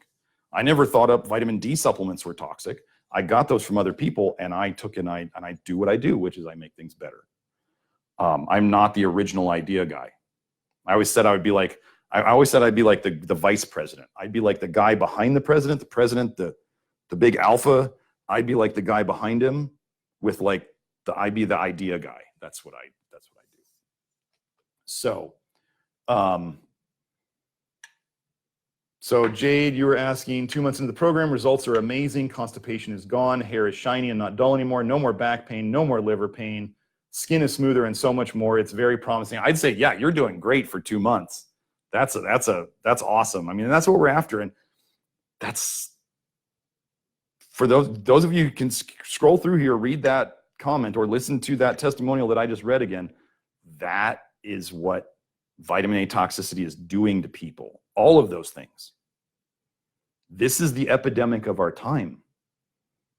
I never thought up vitamin D supplements were toxic. I got those from other people, and I took it and I do what I do, which is I make things better. I'm not the original idea guy. I always said I'd be like the vice president. I'd be like the guy behind the president, the big alpha. I'd be like the guy behind him with like I'd be the idea guy. That's what I do. So, so Jade, you were asking, 2 months into the program, results are amazing. Constipation is gone. Hair is shiny and not dull anymore. No more back pain, no more liver pain. Skin is smoother and so much more. It's very promising. I'd say, yeah, you're doing great for 2 months. That's awesome. I mean, that's what we're after. And that's for those of you who can scroll through here, read that comment or listen to that testimonial that I just read again. That is what vitamin A toxicity is doing to people. All of those things. This is the epidemic of our time.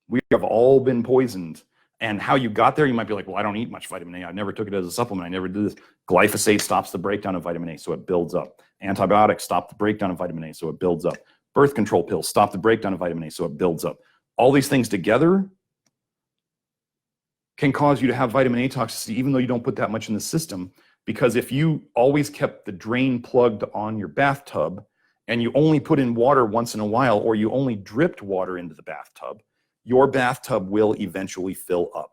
We have all been poisoned. And how you got there, you might be like, well, I don't eat much vitamin A. I never took it as a supplement. I never did this. Glyphosate stops the breakdown of vitamin A, so it builds up. Antibiotics stop the breakdown of vitamin A, so it builds up. Birth control pills stop the breakdown of vitamin A, so it builds up. All these things together can cause you to have vitamin A toxicity, even though you don't put that much in the system. Because if you always kept the drain plugged on your bathtub and you only put in water once in a while, or you only dripped water into the bathtub, your bathtub will eventually fill up.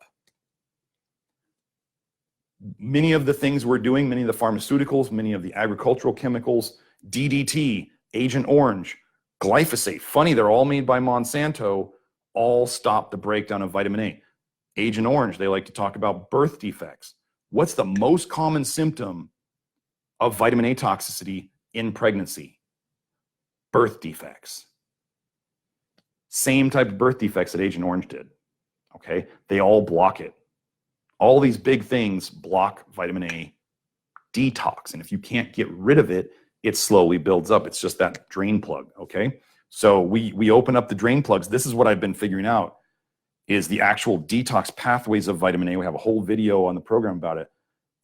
Many of the things we're doing, many of the pharmaceuticals, many of the agricultural chemicals, DDT, Agent Orange, glyphosate, funny, they're all made by Monsanto, all stop the breakdown of vitamin A. Agent Orange, they like to talk about birth defects. What's the most common symptom of vitamin A toxicity in pregnancy? Birth defects. Same type of birth defects that Agent Orange did. Okay, they all block it. All these big things block vitamin A detox, and if you can't get rid of it, it slowly builds up. It's just that drain plug. Okay, so we open up the drain plugs. This is what I've been figuring out, is the actual detox pathways of vitamin A. We have a whole video on the program about it,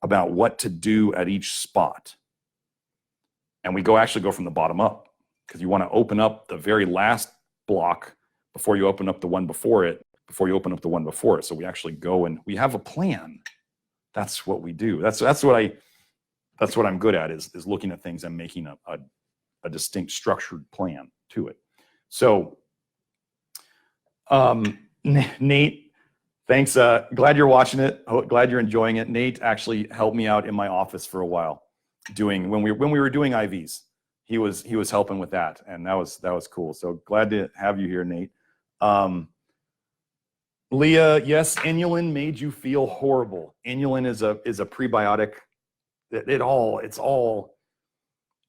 about what to do at each spot. And we actually go from the bottom up, because you want to open up the very last block before you open up the one before it, So we actually go and we have a plan. That's what we do. That's what I'm good at, is looking at things and making a distinct structured plan to it. So, Nate, thanks. Glad you're watching it. Glad you're enjoying it. Nate actually helped me out in my office for a while, when we were doing IVs. He was helping with that, and that was cool. So glad to have you here, Nate. Leah, yes, inulin made you feel horrible. Inulin is a prebiotic. It's all.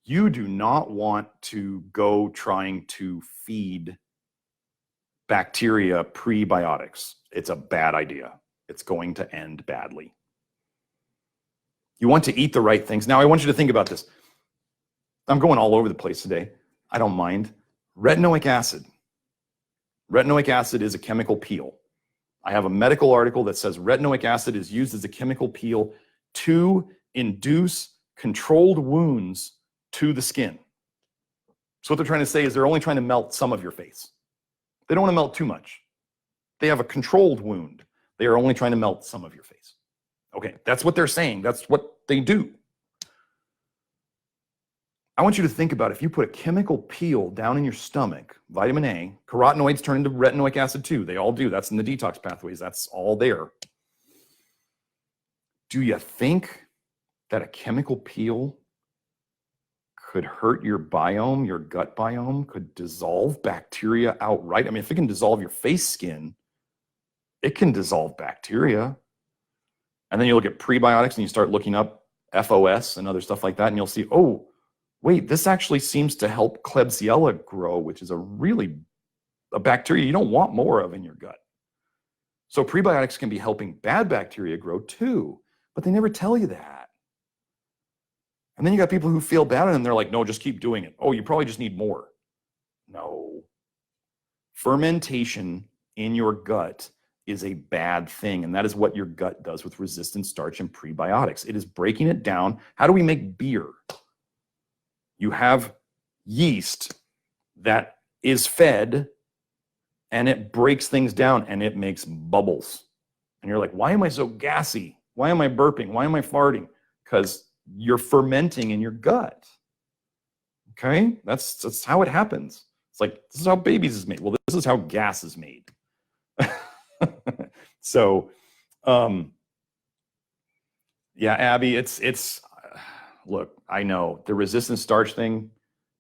You do not want to go trying to feed bacteria prebiotics. It's a bad idea. It's going to end badly. You want to eat the right things. Now, I want you to think about this. I'm going all over the place today. I don't mind. Retinoic acid. Retinoic acid is a chemical peel. I have a medical article that says retinoic acid is used as a chemical peel to induce controlled wounds to the skin. So what they're trying to say is they're only trying to melt some of your face. They don't want to melt too much. They have a controlled wound. They are only trying to melt some of your face. Okay, that's what they're saying. That's what they do. I want you to think about if you put a chemical peel down in your stomach, vitamin A, carotenoids turn into retinoic acid too. They all do. That's in the detox pathways. That's all there. Do you think that a chemical peel could hurt your biome, your gut biome, could dissolve bacteria outright? I mean, if it can dissolve your face skin, it can dissolve bacteria. And then you look at prebiotics and you start looking up FOS and other stuff like that, and you'll see, oh, wait, this actually seems to help Klebsiella grow, which is a bacteria you don't want more of in your gut. So prebiotics can be helping bad bacteria grow too, but they never tell you that. And then you got people who feel bad and they're like, no, just keep doing it. Oh, you probably just need more. No. Fermentation in your gut is a bad thing, and that is what your gut does with resistant starch and prebiotics. It is breaking it down. How do we make beer? You have yeast that is fed and it breaks things down and it makes bubbles. And you're like, why am I so gassy? Why am I burping? Why am I farting? Because you're fermenting in your gut. Okay? That's how it happens. It's like, this is how babies is made. Well, this is how gas is made. So, yeah, Abby, it's look, I know the resistant starch thing,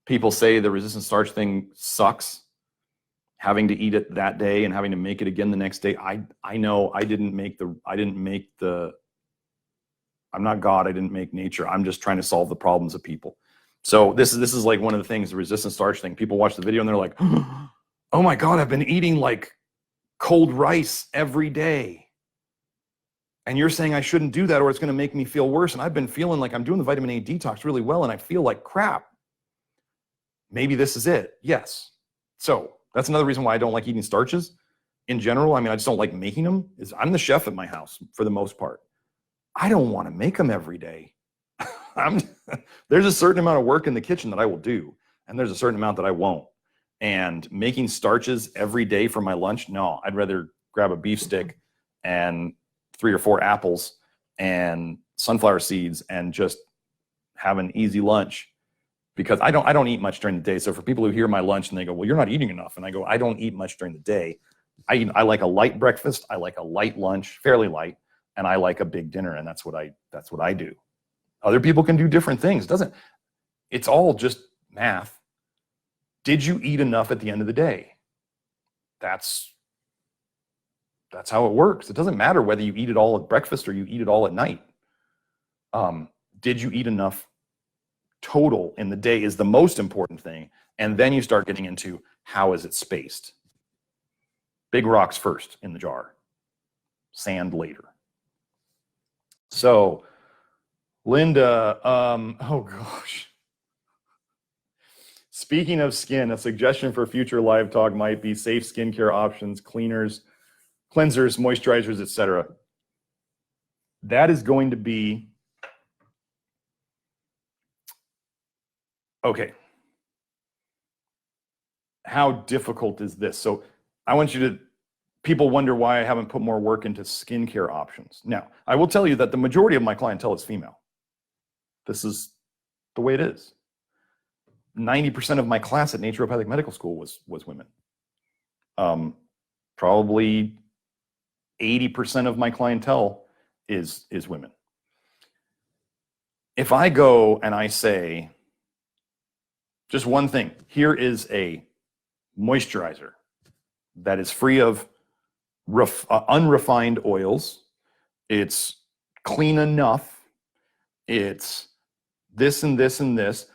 people say the resistant starch thing sucks, having to eat it that day and having to make it again the next day. I know I'm not God, I didn't make nature. I'm just trying to solve the problems of people. So this is like one of the things, the resistant starch thing. People watch the video and they're like, oh my God, I've been eating like cold rice every day. And you're saying I shouldn't do that or it's going to make me feel worse. And I've been feeling like I'm doing the vitamin A detox really well and I feel like crap. Maybe this is it. Yes. So that's another reason why I don't like eating starches in general. I mean, I just don't like making them. I'm the chef at my house for the most part. I don't want to make them every day. There's a certain amount of work in the kitchen that I will do, and there's a certain amount that I won't. And making starches every day for my lunch, no, I'd rather grab a beef stick and 3 or 4 apples and sunflower seeds and just have an easy lunch, because I don't eat much during the day. So for people who hear my lunch and they go, well, you're not eating enough. And I go, I don't eat much during the day. I like a light breakfast. I like a light lunch, fairly light. And I like a big dinner. And that's what I do. Other people can do different things. It's all just math. Did you eat enough at the end of the day? That's how it works. It doesn't matter whether you eat it all at breakfast or you eat it all at night. Did you eat enough total in the day is the most important thing. And then you start getting into how is it spaced? Big rocks first in the jar, sand later. So Linda, oh gosh. Speaking of skin, a suggestion for future live talk might be safe skincare options, cleaners, cleansers, moisturizers, etc. That is going to be, okay. How difficult is this? So I want you to, people wonder why I haven't put more work into skincare options. Now, I will tell you that the majority of my clientele is female. This is the way it is. 90% of my class at Naturopathic Medical School was women. Probably 80% of my clientele is women. If I go and I say, just one thing, here is a moisturizer that is free of unrefined oils. It's clean enough. It's this and this and this.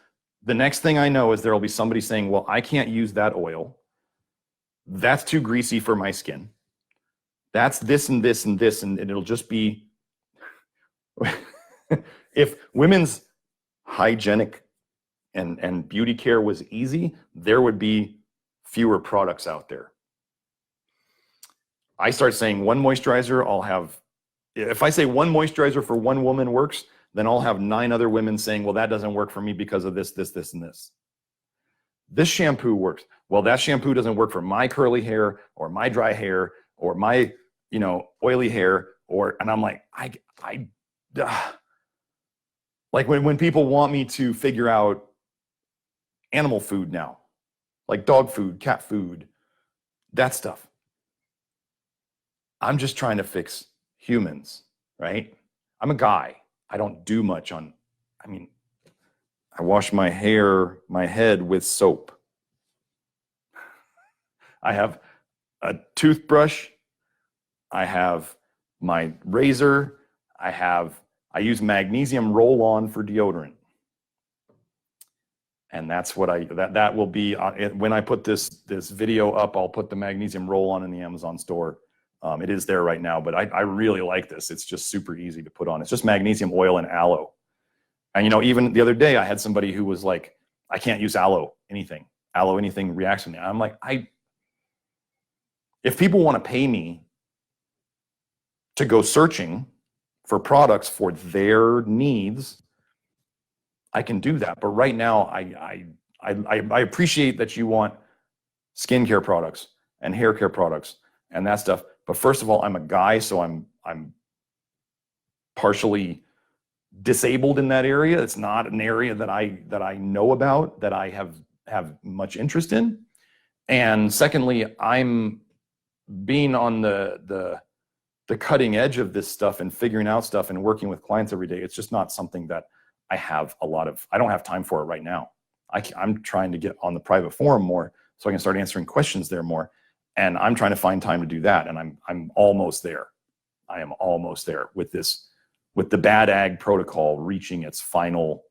The next thing I know is there will be somebody saying, well, I can't use that oil. That's too greasy for my skin. That's this and this and this. And it'll just be, if women's hygienic and beauty care was easy, there would be fewer products out there. I start saying one moisturizer, I'll have, if I say one moisturizer for one woman works, then I'll have 9 other women saying, well, that doesn't work for me because of this, this, this, and this. This shampoo works. Well, that shampoo doesn't work for my curly hair or my dry hair or my, oily hair, and I'm like, like when people want me to figure out animal food now, like dog food, cat food, that stuff. I'm just trying to fix humans, right? I'm a guy. I don't do much I wash my head with soap. I have a toothbrush. I have my razor. I use magnesium roll-on for deodorant. And that's what that will be, when I put this video up, I'll put the magnesium roll-on in the Amazon store. It is there right now, but I really like this. It's just super easy to put on. It's just magnesium oil and aloe. And even the other day I had somebody who was like, I can't use aloe anything reacts with me. I'm like, if people want to pay me to go searching for products for their needs, I can do that. But right now, I appreciate that you want skincare products and hair care products and that stuff. But first of all, I'm a guy, so I'm partially disabled in that area. It's not an area that I know about, that I have much interest in. And secondly, I'm being on the cutting edge of this stuff and figuring out stuff and working with clients every day. It's just not something that I have I don't have time for it right now. I'm trying to get on the private forum more so I can start answering questions there more. And I'm trying to find time to do that. And I'm almost there. I am almost there with the bad ag protocol reaching its final,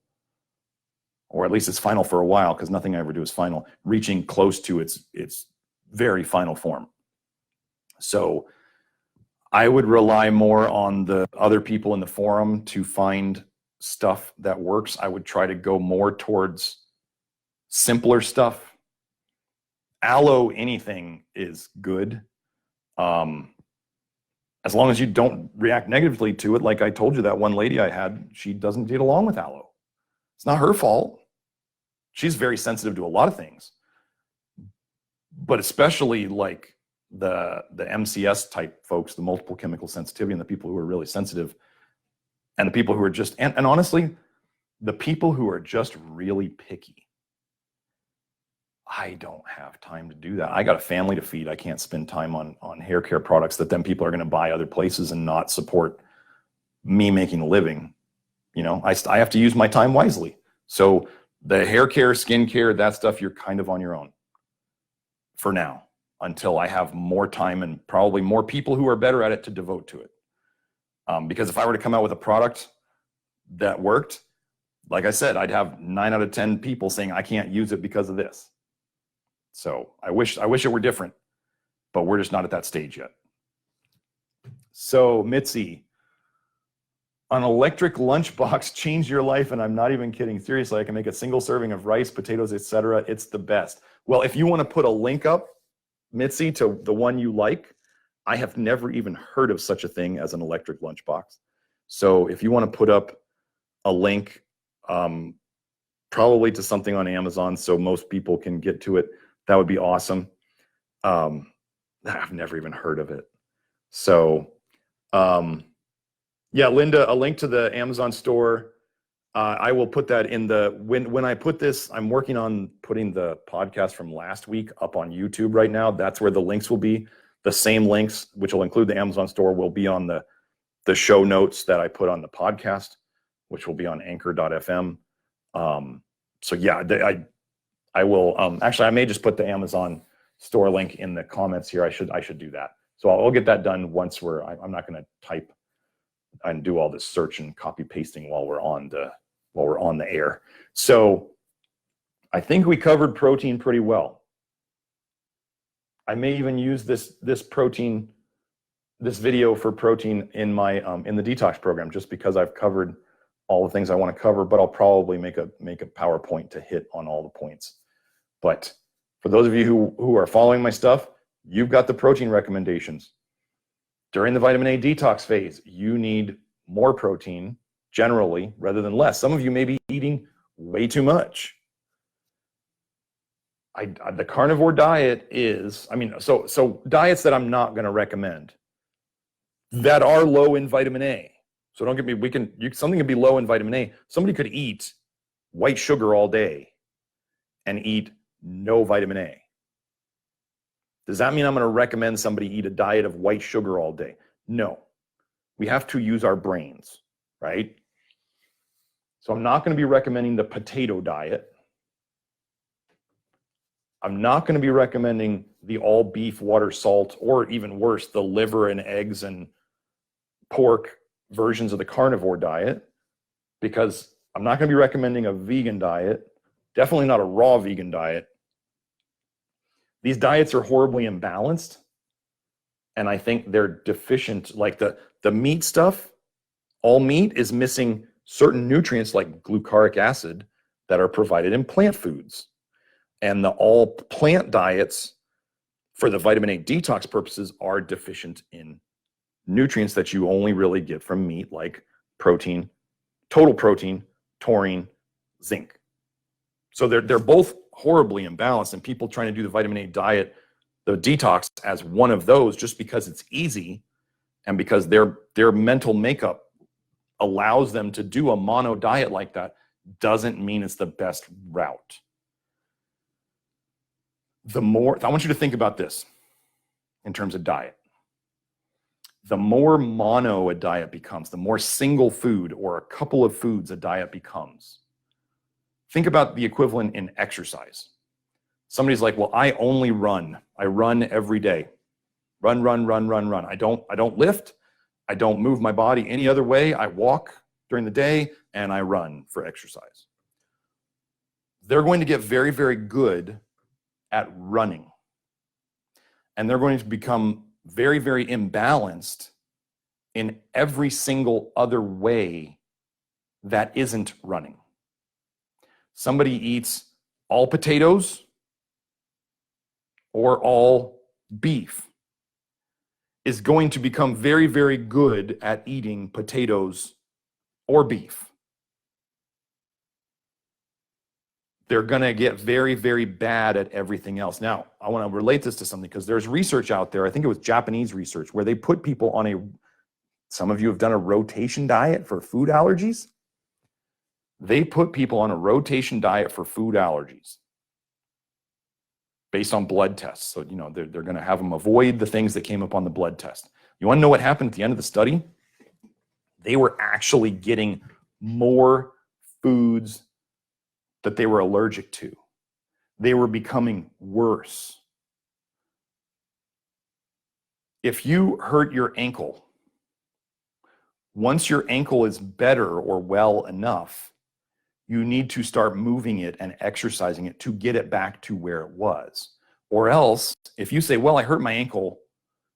or at least it's final for a while, because nothing I ever do is final, reaching close to its very final form. So I would rely more on the other people in the forum to find stuff that works. I would try to go more towards simpler stuff. Aloe anything is good. As long as you don't react negatively to it. Like I told you, that one lady I had, she doesn't get along with aloe. It's not her fault. She's very sensitive to a lot of things, but especially like the MCS type folks, the multiple chemical sensitivity, and the people who are really sensitive, and the people who are just, and honestly, the people who are just really picky. I don't have time to do that. I got a family to feed. I can't spend time on hair care products that then people are going to buy other places and not support me making a living. I have to use my time wisely. So the hair care, skin care, that stuff, you're kind of on your own for now, until I have more time and probably more people who are better at it to devote to it. Because if I were to come out with a product that worked, like I said, I'd have 9 out of 10 people saying I can't use it because of this. So I wish it were different, but we're just not at that stage yet. So Mitzi, an electric lunchbox changed your life, and I'm not even kidding. Seriously, I can make a single serving of rice, potatoes, etc. It's the best. Well, if you want to put a link up, Mitzi, to the one you like, I have never even heard of such a thing as an electric lunchbox. So if you want to put up a link, probably to something on Amazon so most people can get to it, that would be awesome. I've never even heard of it. So, yeah, Linda, a link to the Amazon store. I will put that in when I put this, I'm working on putting the podcast from last week up on YouTube right now. That's where the links will be. The same links, which will include the Amazon store, will be on the show notes that I put on the podcast, which will be on anchor.fm. So yeah, I will, actually, I may just put the Amazon store link in the comments here. I should do that. So I'll get that done once I'm not going to type and do all this search and copy pasting while we're on the air. So I think we covered protein pretty well. I may even use this video for protein in my in the detox program, just because I've covered all the things I want to cover, but I'll probably make a PowerPoint to hit on all the points. But for those of you who are following my stuff, you've got the protein recommendations. During the vitamin A detox phase, you need more protein generally rather than less. Some of you may be eating way too much. The carnivore diet is, so diets that I'm not going to recommend that are low in vitamin A. So don't get me, something can be low in vitamin A. Somebody could eat white sugar all day and eat no vitamin A. Does that mean I'm going to recommend somebody eat a diet of white sugar all day? No. We have to use our brains, right? So I'm not going to be recommending the potato diet. I'm not going to be recommending the all beef, water, salt, or even worse, the liver and eggs and pork versions of the carnivore diet, because I'm not going to be recommending a vegan diet, definitely not a raw vegan diet. These diets are horribly imbalanced, and I think they're deficient. Like the meat stuff, all meat is missing certain nutrients like glucaric acid that are provided in plant foods. And the all plant diets for the vitamin A detox purposes are deficient in nutrients that you only really get from meat, like protein, total protein, taurine, zinc. So they're both horribly imbalanced, and people trying to do the vitamin A diet, the detox, as one of those just because it's easy and because their mental makeup allows them to do a mono diet like that doesn't mean it's the best route. I want you to think about this in terms of diet. The more mono a diet becomes, the more single food or a couple of foods a diet becomes. Think about the equivalent in exercise. Somebody's like, well, I only run. I run every day. Run. I don't lift. I don't move my body any other way. I walk during the day and I run for exercise. They're going to get very, very good at running. And they're going to become very, very imbalanced in every single other way that isn't running. Somebody eats all potatoes or all beef is going to become very, very good at eating potatoes or beef. They're going to get very, very bad at everything else. Now, I want to relate this to something because there's research out there. I think it was Japanese research where they put people on some of you have done a rotation diet for food allergies. They put people on a rotation diet for food allergies based on blood tests. So, they're going to have them avoid the things that came up on the blood test. You want to know what happened at the end of the study? They were actually getting more foods that they were allergic to. They were becoming worse. If you hurt your ankle, once your ankle is better or well enough, you need to start moving it and exercising it to get it back to where it was. Or else, if you say, well, I hurt my ankle,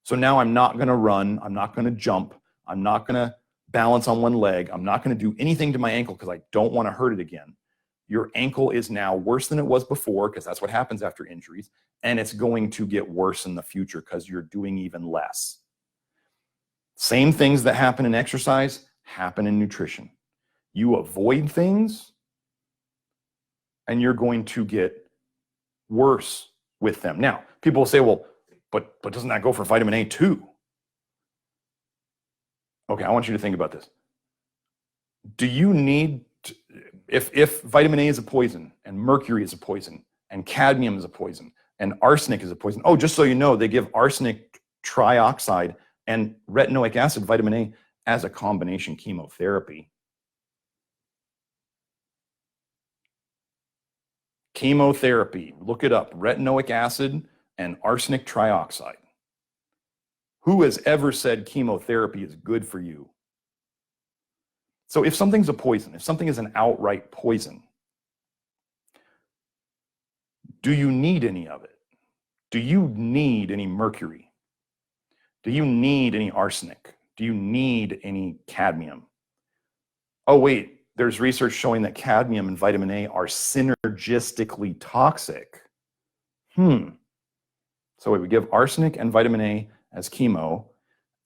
so now I'm not going to run, I'm not going to jump, I'm not going to balance on one leg, I'm not going to do anything to my ankle because I don't want to hurt it again. Your ankle is now worse than it was before, because that's what happens after injuries, and it's going to get worse in the future because you're doing even less. Same things that happen in exercise happen in nutrition. You avoid things, and you're going to get worse with them. Now, people will say, well, but doesn't that go for vitamin A too? Okay, I want you to think about this. Do you need to, if vitamin A is a poison, and mercury is a poison, and cadmium is a poison, and arsenic is a poison, oh, just so you know, they give arsenic trioxide and retinoic acid, vitamin A, as a combination chemotherapy. Chemotherapy, look it up, retinoic acid and arsenic trioxide. Who has ever said chemotherapy is good for you? So if something's a poison, if something is an outright poison, do you need any of it? Do you need any mercury? Do you need any arsenic? Do you need any cadmium? Oh, wait, there's research showing that cadmium and vitamin A are synergistically toxic. So we give arsenic and vitamin A as chemo,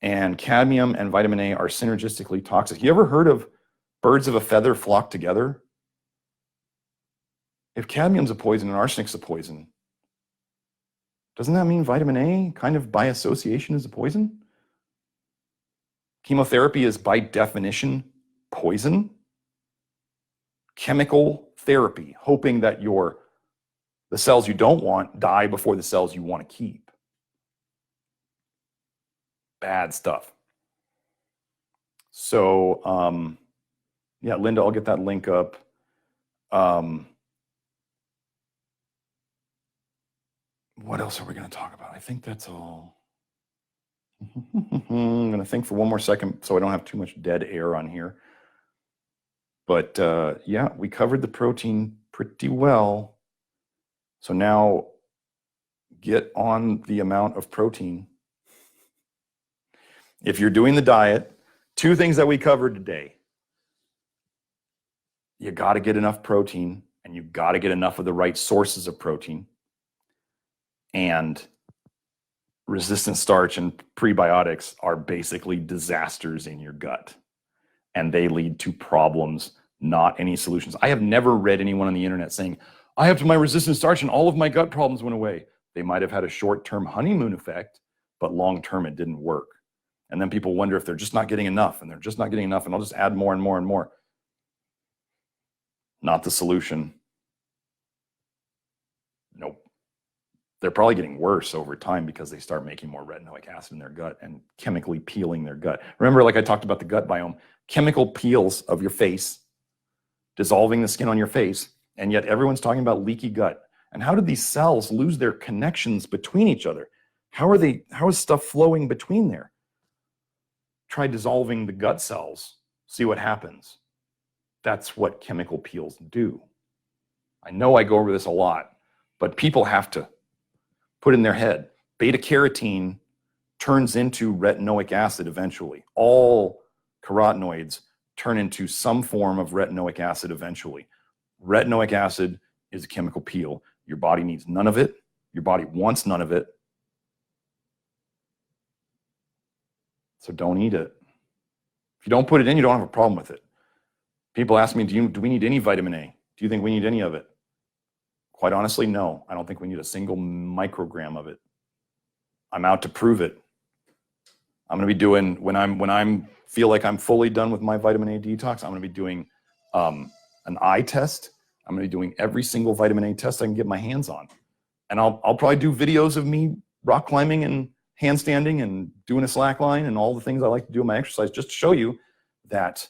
and cadmium and vitamin A are synergistically toxic. You ever heard of birds of a feather flock together? If cadmium's a poison and arsenic's a poison, doesn't that mean vitamin A kind of by association is a poison? Chemotherapy is by definition poison. Chemical therapy, hoping that the cells you don't want die before the cells you want to keep. Bad stuff. So, yeah, Linda, I'll get that link up. What else are we going to talk about? I think that's all. I'm going to think for one more second so I don't have too much dead air on here. But yeah, we covered the protein pretty well. So now get on the amount of protein. If you're doing the diet, 2 things that we covered today. You got to get enough protein, and you got to get enough of the right sources of protein. And resistant starch and prebiotics are basically disasters in your gut. And they lead to problems, not any solutions. I have never read anyone on the internet saying, I have my resistant starch and all of my gut problems went away. They might have had a short-term honeymoon effect, but long-term it didn't work. And then people wonder if they're just not getting enough, and they're just not getting enough, and I'll just add more and more and more. Not the solution. Nope. They're probably getting worse over time because they start making more retinoic acid in their gut and chemically peeling their gut. Remember, like I talked about the gut biome, chemical peels of your face, dissolving the skin on your face, and yet everyone's talking about leaky gut. And how did these cells lose their connections between each other? How is stuff flowing between there? Try dissolving the gut cells, see what happens. That's what chemical peels do. I know I go over this a lot, but people have to put in their head, beta carotene turns into retinoic acid eventually. All carotenoids turn into some form of retinoic acid eventually. Retinoic acid is a chemical peel. Your body needs none of it. Your body wants none of it. So don't eat it. If you don't put it in, you don't have a problem with it. People ask me, do we need any vitamin A? Do you think we need any of it? Quite honestly, no. I don't think we need a single microgram of it. I'm out to prove it. I'm going to be doing, when I'm feel like I'm fully done with my vitamin A detox, I'm going to be doing an eye test. I'm going to be doing every single vitamin A test I can get my hands on. And I'll probably do videos of me rock climbing and handstanding and doing a slack line and all the things I like to do in my exercise, just to show you that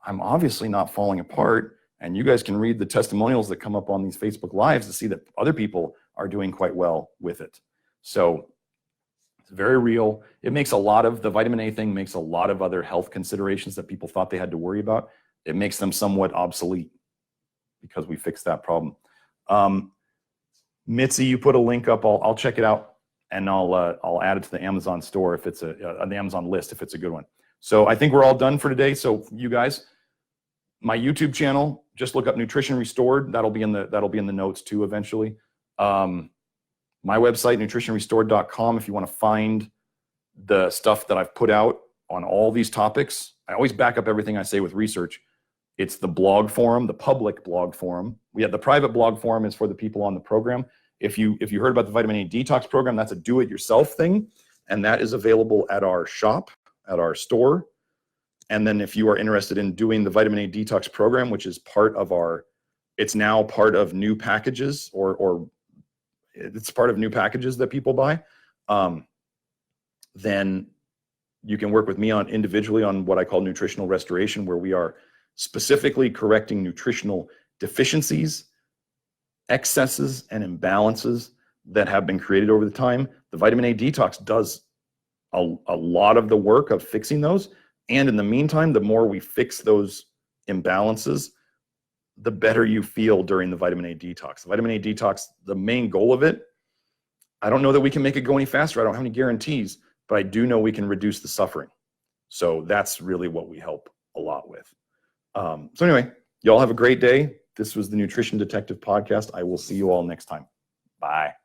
I'm obviously not falling apart. And you guys can read the testimonials that come up on these Facebook Lives to see that other people are doing quite well with it. So it's very real. It makes the vitamin A thing makes a lot of other health considerations that people thought they had to worry about. It makes them somewhat obsolete because we fixed that problem. Mitzi, you put a link up. I'll check it out, and I'll add it to the Amazon store if it's on the Amazon list if it's a good one. So I think we're all done for today. So you guys, my YouTube channel, just look up Nutrition Restored. That'll be in the notes too eventually. My website, nutritionrestored.com, if you want to find the stuff that I've put out on all these topics. I always back up everything I say with research. It's the blog forum, the public blog forum. We have the private blog forum is for the people on the program. If you heard about the vitamin A detox program, that's a do-it-yourself thing, and that is available at our shop, at our store. And then if you are interested in doing the vitamin A detox program, which is it's now part of new packages, or it's part of new packages that people buy, then you can work with me individually on what I call nutritional restoration, where we are specifically correcting nutritional deficiencies, excesses, and imbalances that have been created over the time. The vitamin A detox does a lot of the work of fixing those. And in the meantime, the more we fix those imbalances, the better you feel during the vitamin A detox. The vitamin A detox, the main goal of it, I don't know that we can make it go any faster. I don't have any guarantees, but I do know we can reduce the suffering. So that's really what we help a lot with. So anyway, y'all have a great day. This was the Nutrition Detective Podcast. I will see you all next time. Bye.